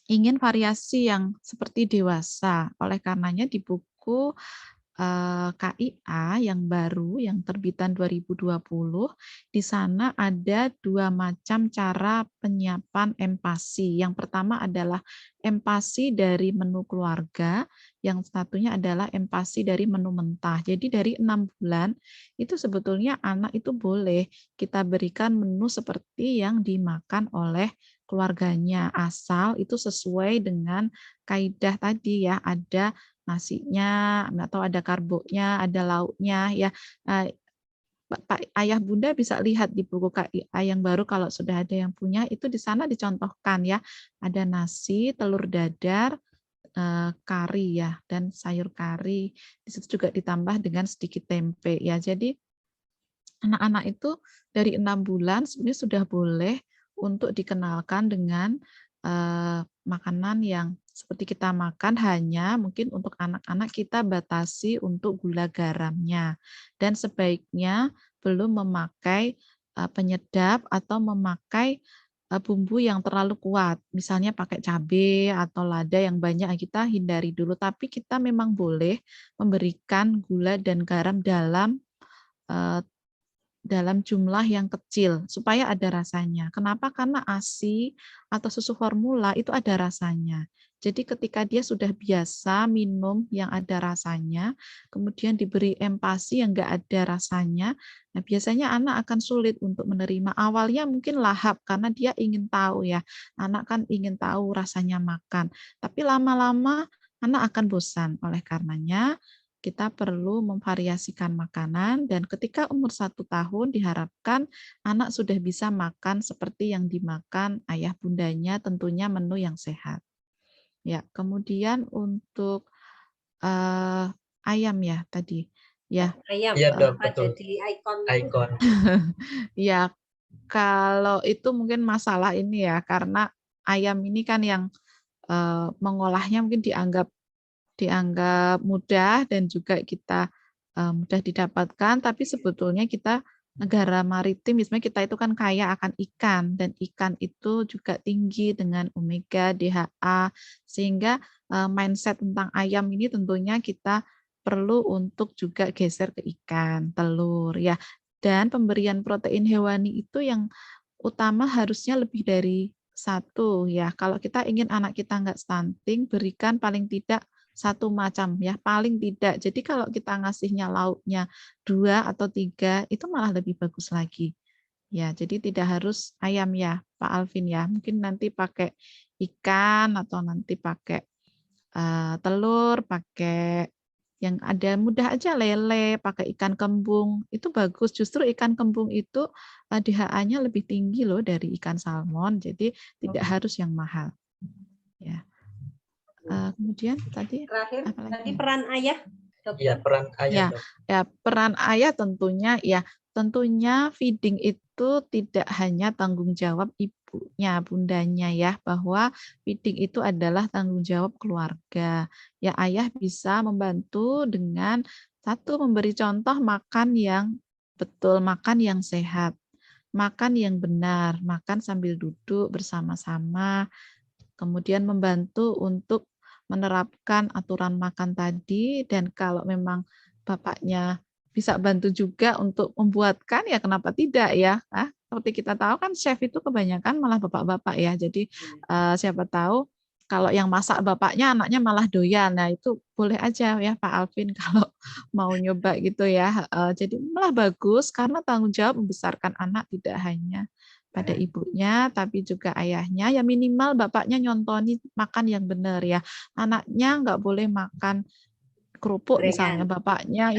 ingin variasi yang seperti dewasa. Oleh karenanya di buku KIA yang baru, yang terbitan 2020, di sana ada 2 macam cara penyiapan empasi. Yang pertama adalah empasi dari menu keluarga, yang satunya adalah empasi dari menu mentah. Jadi dari 6 bulan, itu sebetulnya anak itu boleh kita berikan menu seperti yang dimakan oleh keluarganya, asal itu sesuai dengan kaidah tadi ya, ada nasinya atau ada karbonya, ada lauknya ya. Pak Ayah Bunda bisa lihat di buku KIA yang baru kalau sudah ada yang punya, itu di sana dicontohkan ya. Ada nasi, telur dadar, kari ya, dan sayur kari. Di situ juga ditambah dengan sedikit tempe ya. Jadi anak-anak itu dari 6 bulan sebenarnya sudah boleh untuk dikenalkan dengan makanan yang seperti kita makan, hanya mungkin untuk anak-anak kita batasi untuk gula garamnya. Dan sebaiknya belum memakai penyedap atau memakai bumbu yang terlalu kuat. Misalnya pakai cabai atau lada yang banyak, kita hindari dulu. Tapi kita memang boleh memberikan gula dan garam dalam jumlah yang kecil supaya ada rasanya. Kenapa? Karena ASI atau susu formula itu ada rasanya. Jadi ketika dia sudah biasa minum yang ada rasanya, kemudian diberi empasi yang enggak ada rasanya, nah biasanya anak akan sulit untuk menerima. Awalnya mungkin lahap karena dia ingin tahu ya. Anak kan ingin tahu rasanya makan. Tapi lama-lama anak akan bosan. Oleh karenanya kita perlu memvariasikan makanan, dan ketika umur 1 tahun diharapkan anak sudah bisa makan seperti yang dimakan ayah bundanya, tentunya menu yang sehat. Ya, kemudian untuk ayam ya tadi. Ya, Ayam, Iya dok, Pak, betul. jadi ikon. Icon. ya kalau itu mungkin masalah ini ya, karena ayam ini kan yang mengolahnya mungkin dianggap mudah dan juga kita mudah didapatkan, tapi sebetulnya kita negara maritim, misalnya kita itu kan kaya akan ikan, dan ikan itu juga tinggi dengan omega, DHA, sehingga mindset tentang ayam ini tentunya kita perlu untuk juga geser ke ikan, telur ya. Dan pemberian protein hewani itu yang utama harusnya lebih dari 1 ya. Kalau kita ingin anak kita nggak stunting, berikan paling tidak 1 macam ya, paling tidak. Jadi kalau kita ngasihnya lauknya 2 atau 3, itu malah lebih bagus lagi. Ya, jadi tidak harus ayam ya, Pak Alvin ya. Mungkin nanti pakai ikan atau nanti pakai telur, pakai yang ada mudah aja, lele, pakai ikan kembung, itu bagus. Justru ikan kembung itu DHA-nya lebih tinggi loh dari ikan salmon, jadi tidak harus yang mahal. Ya. Kemudian tadi Terakhir, apa lagi? tadi peran ayah, dokter. Iya, peran ayah dok. Ya, peran ayah tentunya feeding itu tidak hanya tanggung jawab ibunya, bundanya ya, bahwa feeding itu adalah tanggung jawab keluarga. Ya, ayah bisa membantu dengan 1, memberi contoh makan yang betul, makan yang sehat, makan yang benar, makan sambil duduk bersama-sama, kemudian membantu untuk menerapkan aturan makan tadi, dan kalau memang bapaknya bisa bantu juga untuk membuatkan, ya kenapa tidak ya. Seperti kita tahu kan chef itu kebanyakan malah bapak-bapak ya, jadi siapa tahu kalau yang masak bapaknya, anaknya malah doyan. Nah itu boleh aja ya Pak Alvin kalau mau nyoba gitu ya. Jadi malah bagus karena tanggung jawab membesarkan anak tidak hanya pada ibunya, tapi juga ayahnya. Ya minimal bapaknya nyontoni makan yang benar ya. Anaknya nggak boleh makan kerupuk misalnya, bapaknya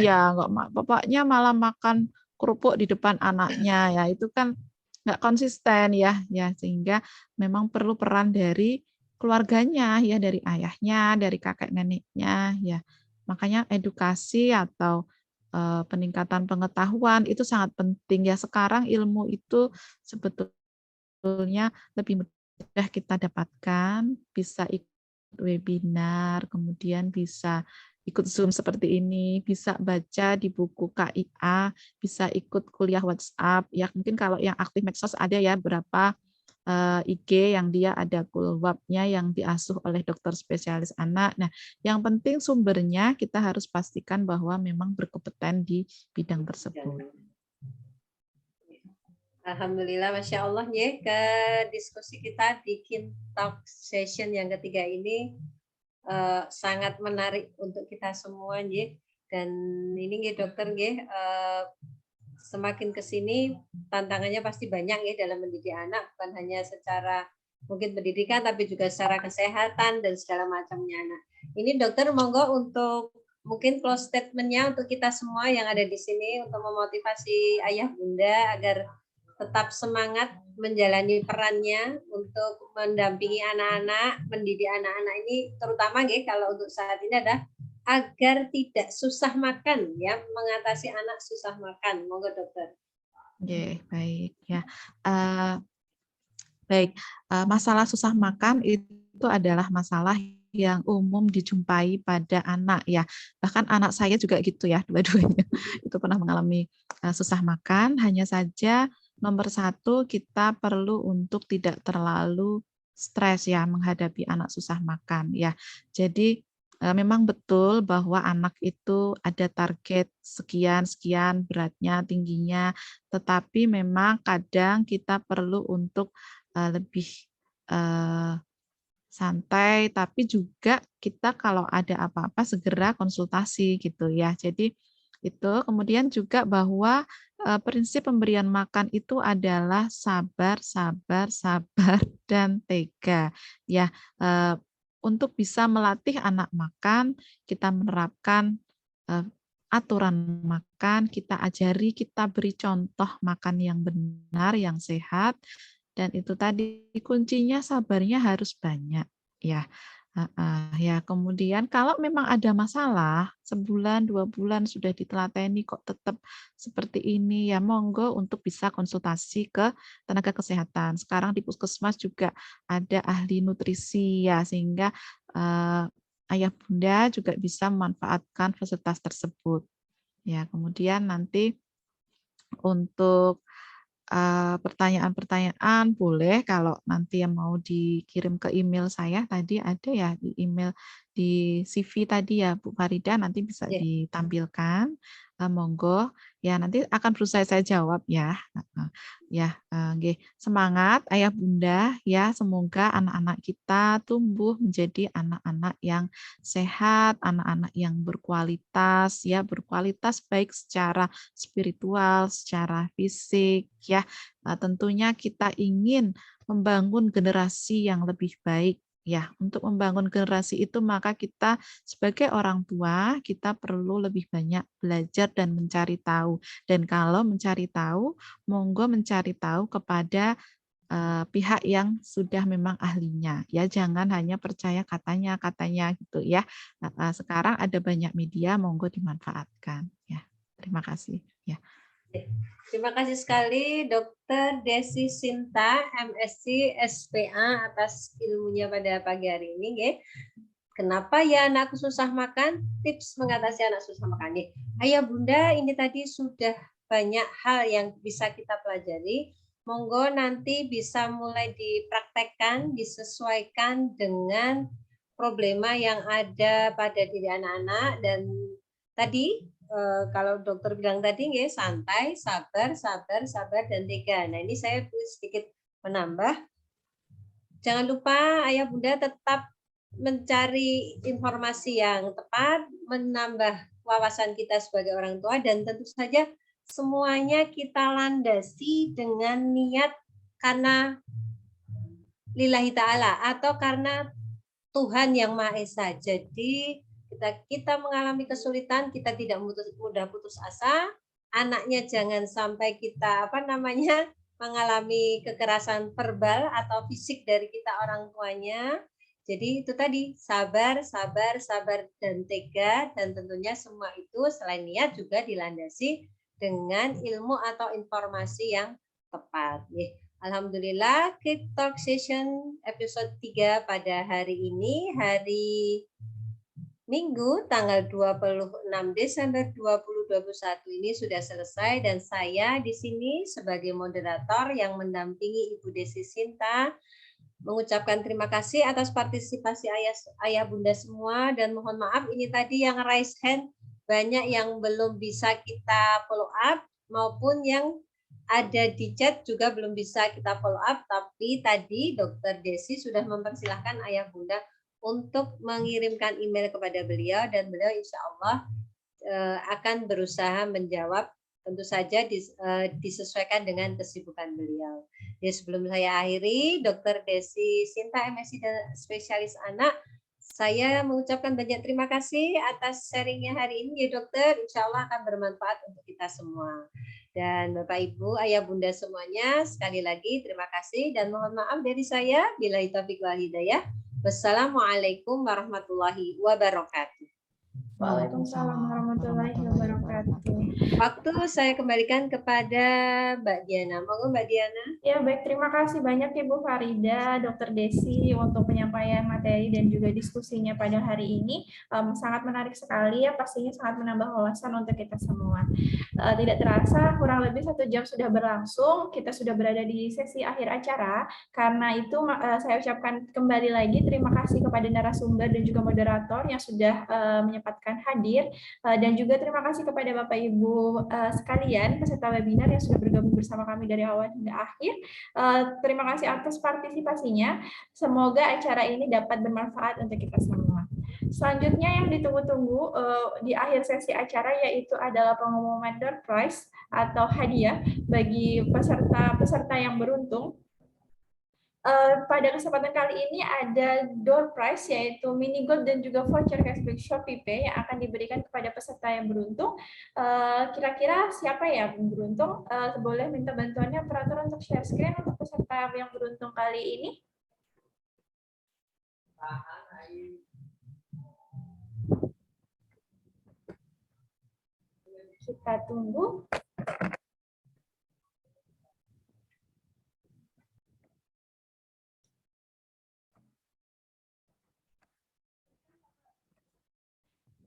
bapaknya malah makan kerupuk di depan anaknya, ya itu kan nggak konsisten ya, sehingga memang perlu peran dari keluarganya ya, dari ayahnya, dari kakek neneknya ya. Makanya edukasi atau peningkatan pengetahuan itu sangat penting ya. Sekarang ilmu itu sebetulnya lebih mudah kita dapatkan, bisa ikut webinar, kemudian bisa ikut Zoom seperti ini, bisa baca di buku KIA, bisa ikut kuliah WhatsApp. Ya mungkin kalau yang aktif medsos ada ya berapa IG yang dia ada kulwabnya yang diasuh oleh dokter spesialis anak. Nah, yang penting sumbernya kita harus pastikan bahwa memang berkompeten di bidang tersebut. Alhamdulillah, Masya Allah ya, ke diskusi kita di Talk session yang ketiga ini sangat menarik untuk kita semua ya. Dan ini ya dokter ya, semakin ke sini tantangannya pasti banyak ya dalam mendidik anak, bukan hanya secara mungkin pendidikan tapi juga secara kesehatan dan segala macamnya. Nah, ini dokter monggo untuk mungkin close statement-nya untuk kita semua yang ada di sini untuk memotivasi ayah bunda agar tetap semangat menjalani perannya untuk mendampingi anak-anak, mendidik anak-anak ini, terutama ya kalau untuk saat ini adalah agar tidak susah makan ya, mengatasi anak susah makan. Monggo dokter. Baik ya. Baik, masalah susah makan itu adalah masalah yang umum dijumpai pada anak ya. Bahkan anak saya juga gitu ya, dua-duanya itu pernah mengalami susah makan. Hanya saja nomor satu kita perlu untuk tidak terlalu stres ya menghadapi anak susah makan ya. Jadi memang betul bahwa anak itu ada target sekian beratnya, tingginya, tetapi memang kadang kita perlu untuk lebih santai, tapi juga kita kalau ada apa-apa segera konsultasi gitu ya. Jadi itu kemudian juga bahwa prinsip pemberian makan itu adalah sabar, sabar, sabar dan tega. Ya, untuk bisa melatih anak makan, kita menerapkan aturan makan, kita ajari, kita beri contoh makan yang benar, yang sehat, dan itu tadi kuncinya sabarnya harus banyak ya. Ya, kemudian kalau memang ada masalah, sebulan, 2 bulan sudah ditelateni kok tetap seperti ini, ya monggo untuk bisa konsultasi ke tenaga kesehatan. Sekarang di puskesmas juga ada ahli nutrisi ya, sehingga ayah bunda juga bisa memanfaatkan fasilitas tersebut. Ya, kemudian nanti untuk pertanyaan-pertanyaan boleh kalau nanti yang mau dikirim ke email saya tadi ada ya di email di CV tadi ya Bu Farida, nanti bisa Ya. ditampilkan. Monggo ya, nanti akan berusaha saya jawab ya. Ya, nggih. Semangat ayah bunda ya, semoga anak-anak kita tumbuh menjadi anak-anak yang sehat, anak-anak yang berkualitas ya, berkualitas baik secara spiritual, secara fisik ya. Tentunya kita ingin membangun generasi yang lebih baik ya. Untuk membangun generasi itu maka kita sebagai orang tua kita perlu lebih banyak belajar dan mencari tahu. Dan kalau mencari tahu, monggo mencari tahu kepada pihak yang sudah memang ahlinya ya, jangan hanya percaya katanya gitu ya. Sekarang ada banyak media, monggo dimanfaatkan ya. Terima kasih ya. Terima kasih sekali Dr. Desi Sinta, MSc, SPA atas ilmunya pada pagi hari ini. Ya. Kenapa ya anakku susah makan? Tips mengatasi anak susah makan. Ya. Ayah bunda, ini tadi sudah banyak hal yang bisa kita pelajari. Monggo nanti bisa mulai dipraktekkan, disesuaikan dengan problema yang ada pada diri anak-anak. Dan tadi kalau dokter bilang tadi ya santai, sabar, dan tega. Nah ini saya sedikit menambah. Jangan lupa ayah bunda tetap mencari informasi yang tepat, menambah wawasan kita sebagai orang tua, dan tentu saja semuanya kita landasi dengan niat karena lillahi ta'ala atau karena Tuhan yang Maha Esa. Jadi kita mengalami kesulitan, kita tidak mudah putus asa. Anaknya jangan sampai kita mengalami kekerasan verbal atau fisik dari kita orang tuanya. Jadi itu tadi sabar dan tega, dan tentunya semua itu selain niat juga dilandasi dengan ilmu atau informasi yang tepat. Alhamdulillah, Keep Talk Session episode 3 pada hari ini, hari Minggu, tanggal 26 Desember 2021 ini sudah selesai, dan saya di sini sebagai moderator yang mendampingi Ibu Desi Sinta mengucapkan terima kasih atas partisipasi ayah bunda semua, dan mohon maaf ini tadi yang raise hand banyak yang belum bisa kita follow up maupun yang ada di chat juga belum bisa kita follow up, tapi tadi Dr. Desi sudah mempersilahkan ayah bunda untuk mengirimkan email kepada beliau, dan beliau insya Allah akan berusaha menjawab, tentu saja disesuaikan dengan kesibukan beliau. Jadi sebelum saya akhiri, Dr. Desi Sinta, MSc dan spesialis anak, saya mengucapkan banyak terima kasih atas sharingnya hari ini ya dokter, insya Allah akan bermanfaat untuk kita semua. Dan Bapak Ibu, Ayah Bunda semuanya, sekali lagi terima kasih dan mohon maaf dari saya. Billahi taufiq wal hidayah. Wassalamualaikum warahmatullahi wabarakatuh. Waalaikumsalam warahmatullahi wabarakatuh. Waktu saya kembalikan kepada Mbak Diana. Monggo Mbak Diana. Ya, baik. Terima kasih banyak Ibu Farida, Dr. Desi untuk penyampaian materi dan juga diskusinya pada hari ini. Sangat menarik sekali ya, pastinya sangat menambah wawasan untuk kita semua. Tidak terasa, kurang lebih 1 jam sudah berlangsung. Kita sudah berada di sesi akhir acara. Karena itu saya ucapkan kembali lagi terima kasih kepada narasumber dan juga moderator yang sudah menyempatkan hadir, dan juga terima kasih kepada Bapak Ibu sekalian peserta webinar yang sudah bergabung bersama kami dari awal hingga akhir. Terima kasih atas partisipasinya. Semoga acara ini dapat bermanfaat untuk kita semua. Selanjutnya yang ditunggu-tunggu di akhir sesi acara yaitu adalah pengumuman door prize atau hadiah bagi peserta yang beruntung. Pada kesempatan kali ini ada door prize yaitu mini gold dan juga voucher cashback Shopee Pay yang akan diberikan kepada peserta yang beruntung. Kira-kira siapa yang beruntung? Boleh minta bantuannya operator untuk share screen untuk peserta yang beruntung kali ini. Kita tunggu.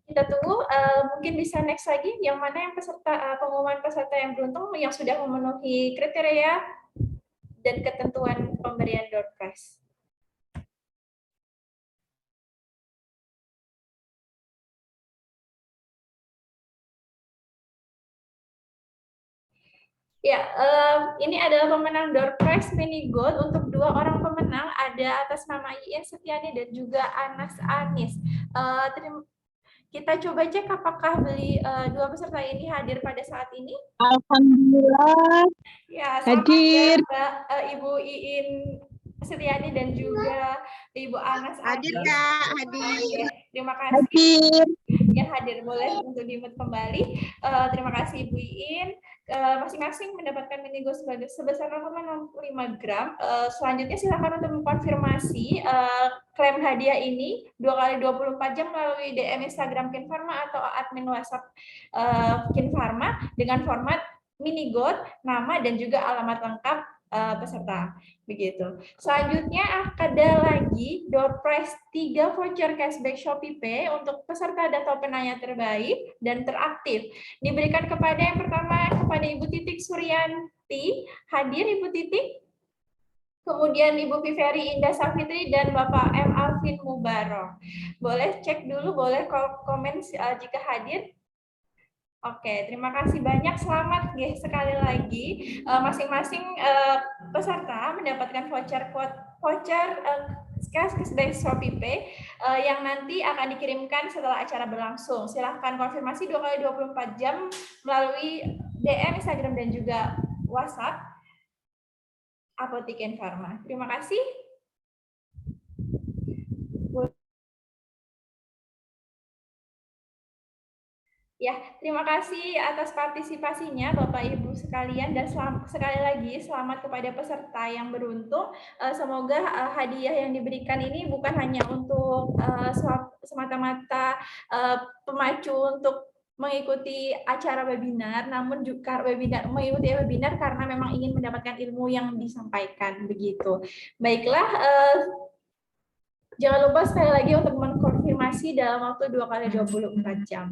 Kita tunggu, mungkin bisa next lagi, yang mana yang pengumuman peserta yang beruntung yang sudah memenuhi kriteria dan ketentuan pemberian door prize. Ya, ini adalah pemenang door prize mini gold untuk 2 orang pemenang, ada atas nama Iin Setiani dan juga Anas Anis. Kita coba cek apakah 2 peserta ini hadir pada saat ini. Alhamdulillah. Ya, Hadir. Ya, Ibu Iin Setiani dan juga Ibu Anas Hadir, Anis. Kak. Hadir. Terima kasih. Hadir. Yang hadir boleh untuk di-mute kembali. Terima kasih Ibu Iin. Masing-masing mendapatkan mini gold sebesar 0,65 gram. Selanjutnya silakan untuk mengkonfirmasi klaim hadiah ini 2 kali 24 jam melalui DM Instagram Kinfarma atau admin WhatsApp Kinfarma dengan format mini gold, nama dan juga alamat lengkap peserta. Begitu. Selanjutnya ada lagi door prize 3 voucher cashback Shopee Pay untuk peserta atau penanya terbaik dan teraktif. Diberikan kepada yang pertama kepada Ibu Titik Suryanti. Hadir Ibu Titik. Kemudian Ibu Viveri Indah Safitri dan Bapak M. Alvin Mubarok. Boleh cek dulu, boleh komen jika hadir. Oke, terima kasih banyak. Selamat sekali lagi. Masing-masing peserta mendapatkan voucher cashback Shopee Pay yang nanti akan dikirimkan setelah acara berlangsung. Silahkan konfirmasi 2 kali 24 jam melalui DM, Instagram, dan juga WhatsApp Apotik Kinfarma. Terima kasih. Ya, terima kasih atas partisipasinya Bapak Ibu sekalian dan sekali lagi selamat kepada peserta yang beruntung. Semoga hadiah yang diberikan ini bukan hanya untuk semata-mata pemacu untuk mengikuti acara webinar, namun juga mengikuti webinar karena memang ingin mendapatkan ilmu yang disampaikan begitu. Baiklah, jangan lupa sekali lagi untuk mengkonfirmasi dalam waktu 2 kali 24 jam.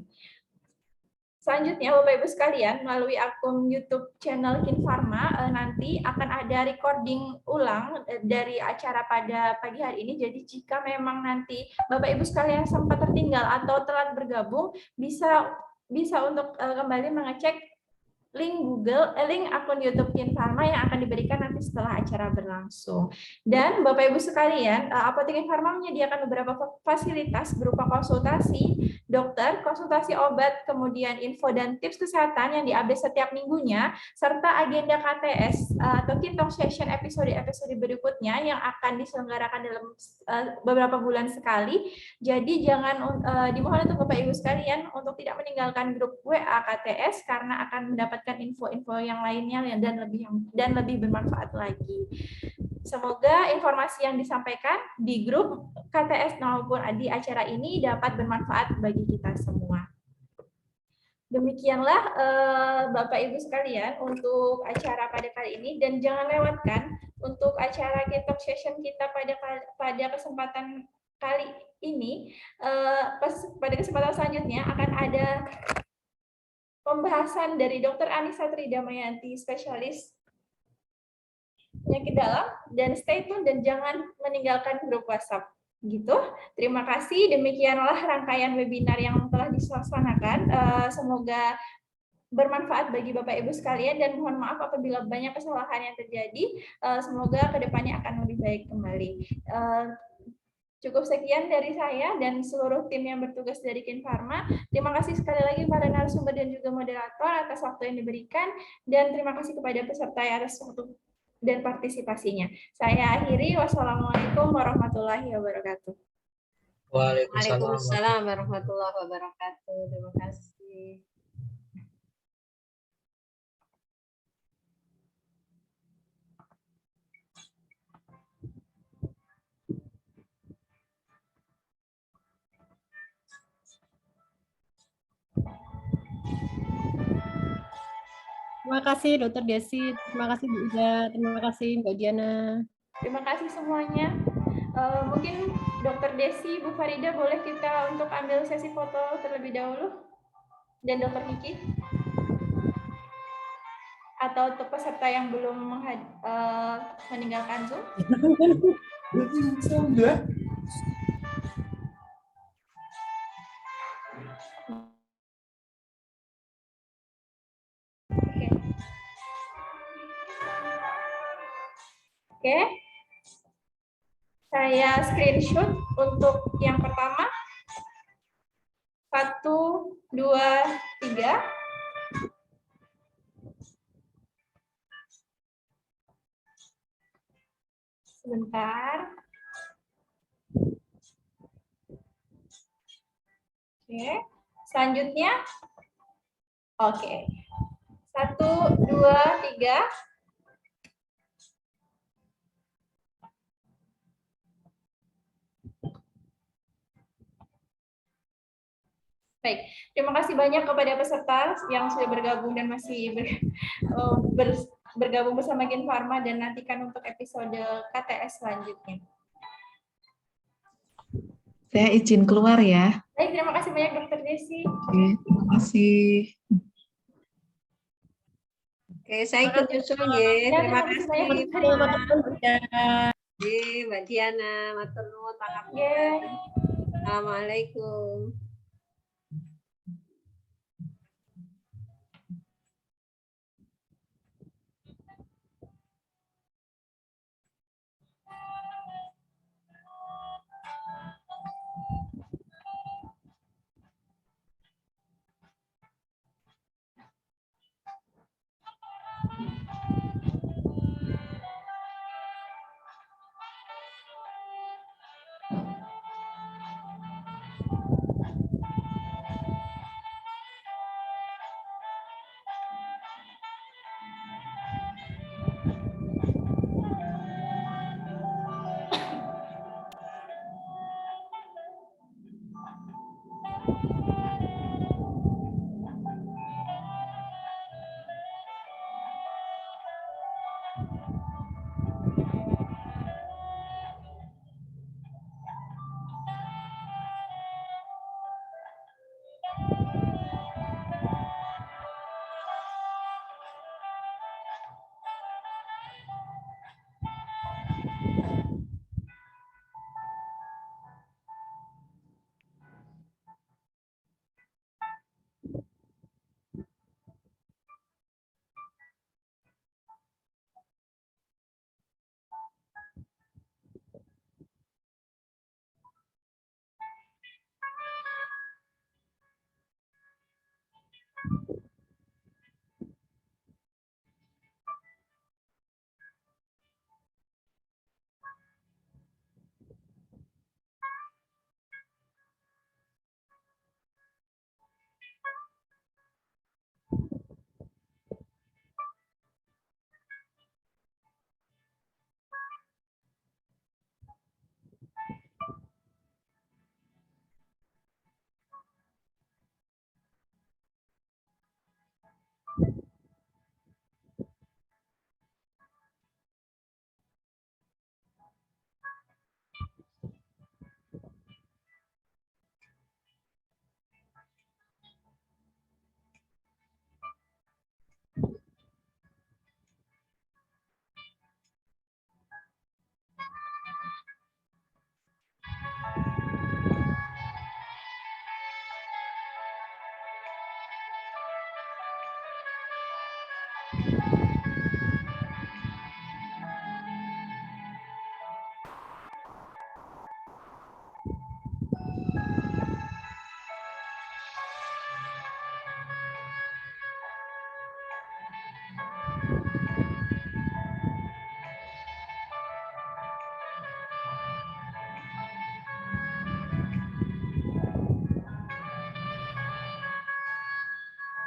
Selanjutnya, Bapak Ibu sekalian, melalui akun YouTube channel Kinfarma, nanti akan ada recording ulang dari acara pada pagi hari ini. Jadi jika memang nanti Bapak Ibu sekalian sempat tertinggal atau telat bergabung, bisa untuk kembali mengecek link akun YouTube Kinfarma yang akan diberikan nanti setelah acara berlangsung. Dan Bapak Ibu sekalian, Apotek Kinfarma menyediakan beberapa fasilitas berupa konsultasi dokter, konsultasi obat, kemudian info dan tips kesehatan yang diupdate setiap minggunya, serta agenda KTS atau Kintong Session episode-episode berikutnya yang akan diselenggarakan dalam beberapa bulan sekali. Jadi dimohon untuk Bapak Ibu sekalian untuk tidak meninggalkan grup WA KTS karena akan mendapatkan info-info yang lainnya dan lebih bermanfaat lagi. Semoga informasi yang disampaikan di grup KTS maupun di acara ini dapat bermanfaat bagi kita semua. Demikianlah Bapak Ibu sekalian untuk acara pada kali ini, dan jangan lewatkan untuk acara talk session kita pada kesempatan kali ini. Pada kesempatan selanjutnya akan ada pembahasan dari Dr. Anissa Tridamayanti, spesialis penyakit dalam, dan stay tune dan jangan meninggalkan grup WhatsApp. Gitu. Terima kasih. Demikianlah rangkaian webinar yang telah dilaksanakan. Semoga bermanfaat bagi Bapak Ibu sekalian, dan mohon maaf apabila banyak kesalahan yang terjadi. Semoga kedepannya akan lebih baik kembali. Cukup sekian dari saya dan seluruh tim yang bertugas dari Kinfarma. Terima kasih sekali lagi para narasumber dan juga moderator atas waktu yang diberikan, dan terima kasih kepada peserta atas waktu dan partisipasinya. Saya akhiri. Wassalamualaikum warahmatullahi wabarakatuh. Waalaikumsalam warahmatullahi wabarakatuh. Terima kasih. Terima kasih Dr. Desi, terima kasih Bu Ida, terima kasih Mbak Diana. Terima kasih semuanya. Mungkin Dr. Desi, Bu Farida, boleh kita untuk ambil sesi foto terlebih dahulu? Dan Dr. Niki? Atau untuk peserta yang belum meninggalkan Zoom? Oke. Saya screenshot untuk yang pertama. 1, 2, 3. Sebentar. Oke. Selanjutnya. Oke. 1, 2, 3. Baik, terima kasih banyak kepada peserta yang sudah bergabung dan masih bergabung bersama Kinfarma, dan nantikan untuk episode KTS selanjutnya. Saya izin keluar ya. Baik, terima kasih banyak Dr. Desi. Oke, terima kasih. Oke, saya ikut nyusul ya. Terima kasih Mbak Diana, matur nuwun pangapunten. Assalamualaikum.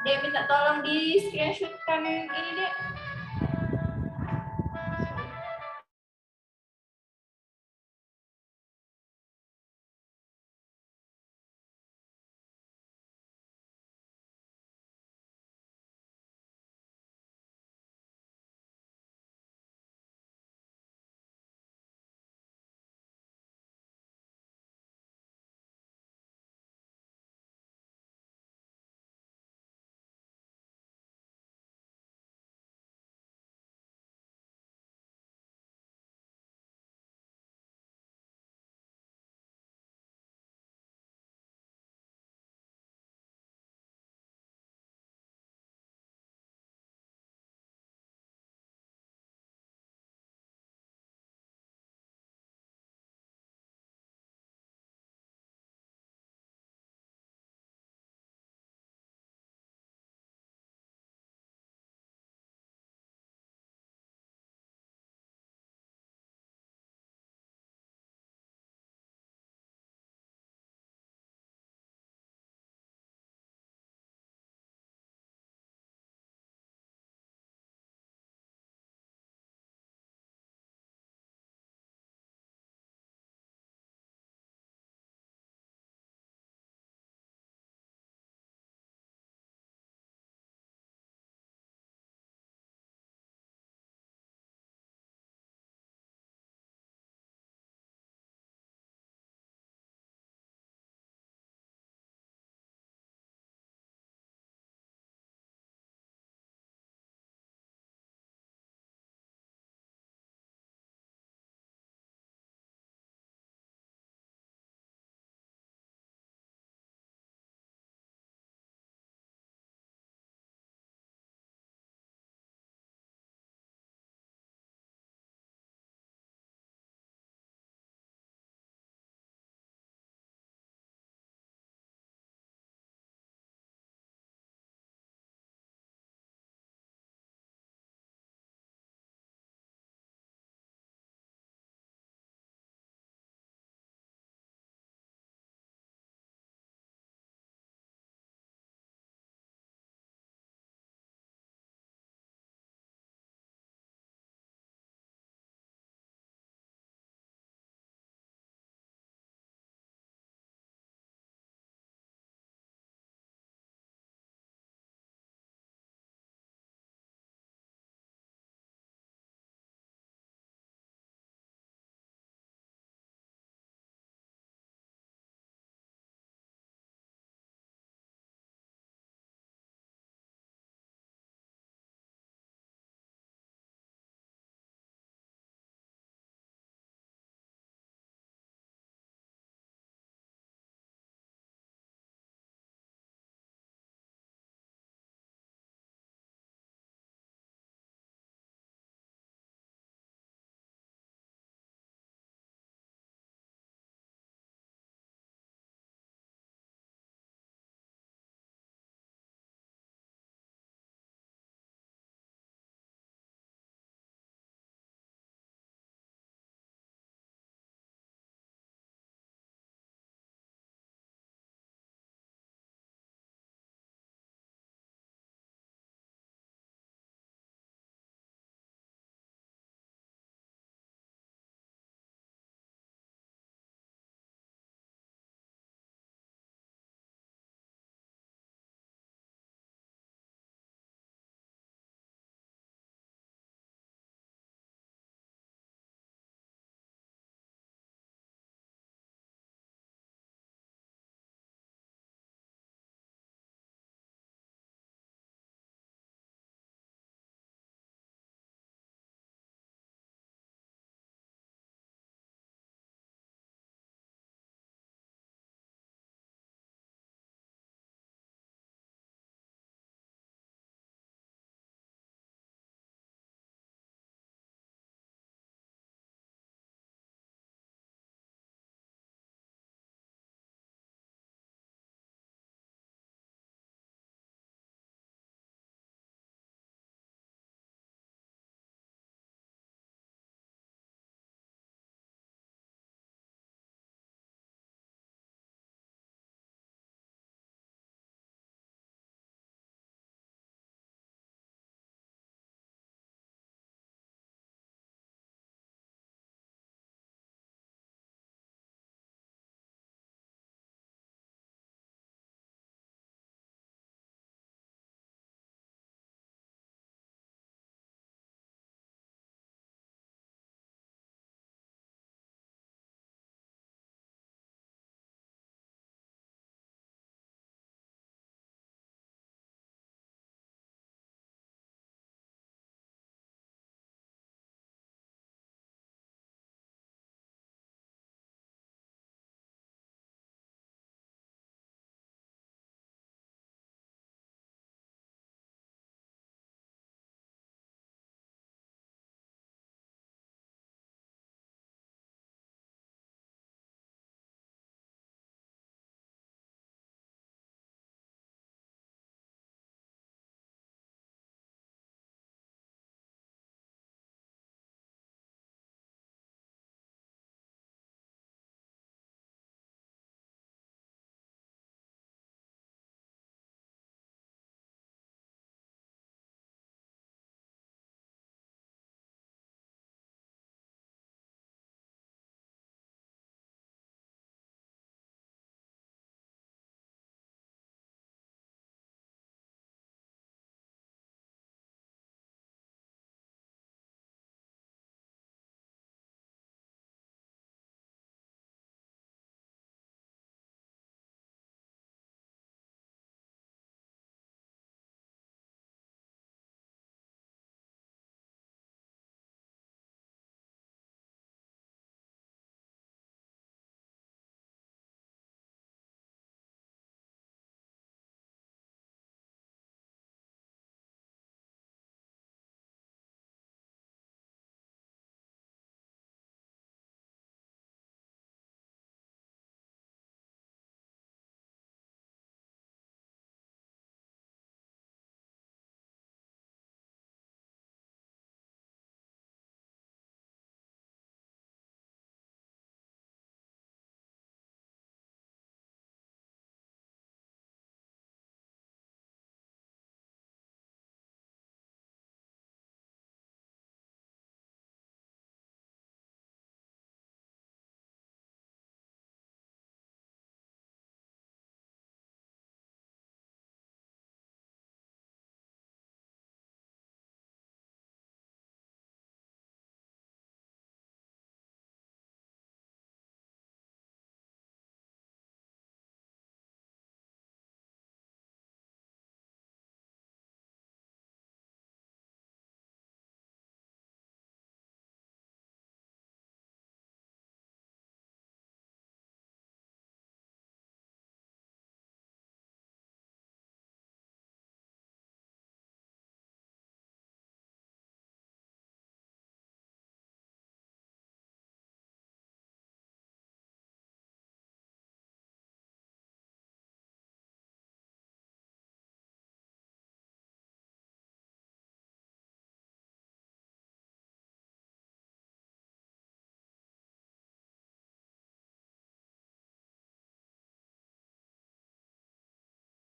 Dek minta tolong di screenshotkan ini Dek.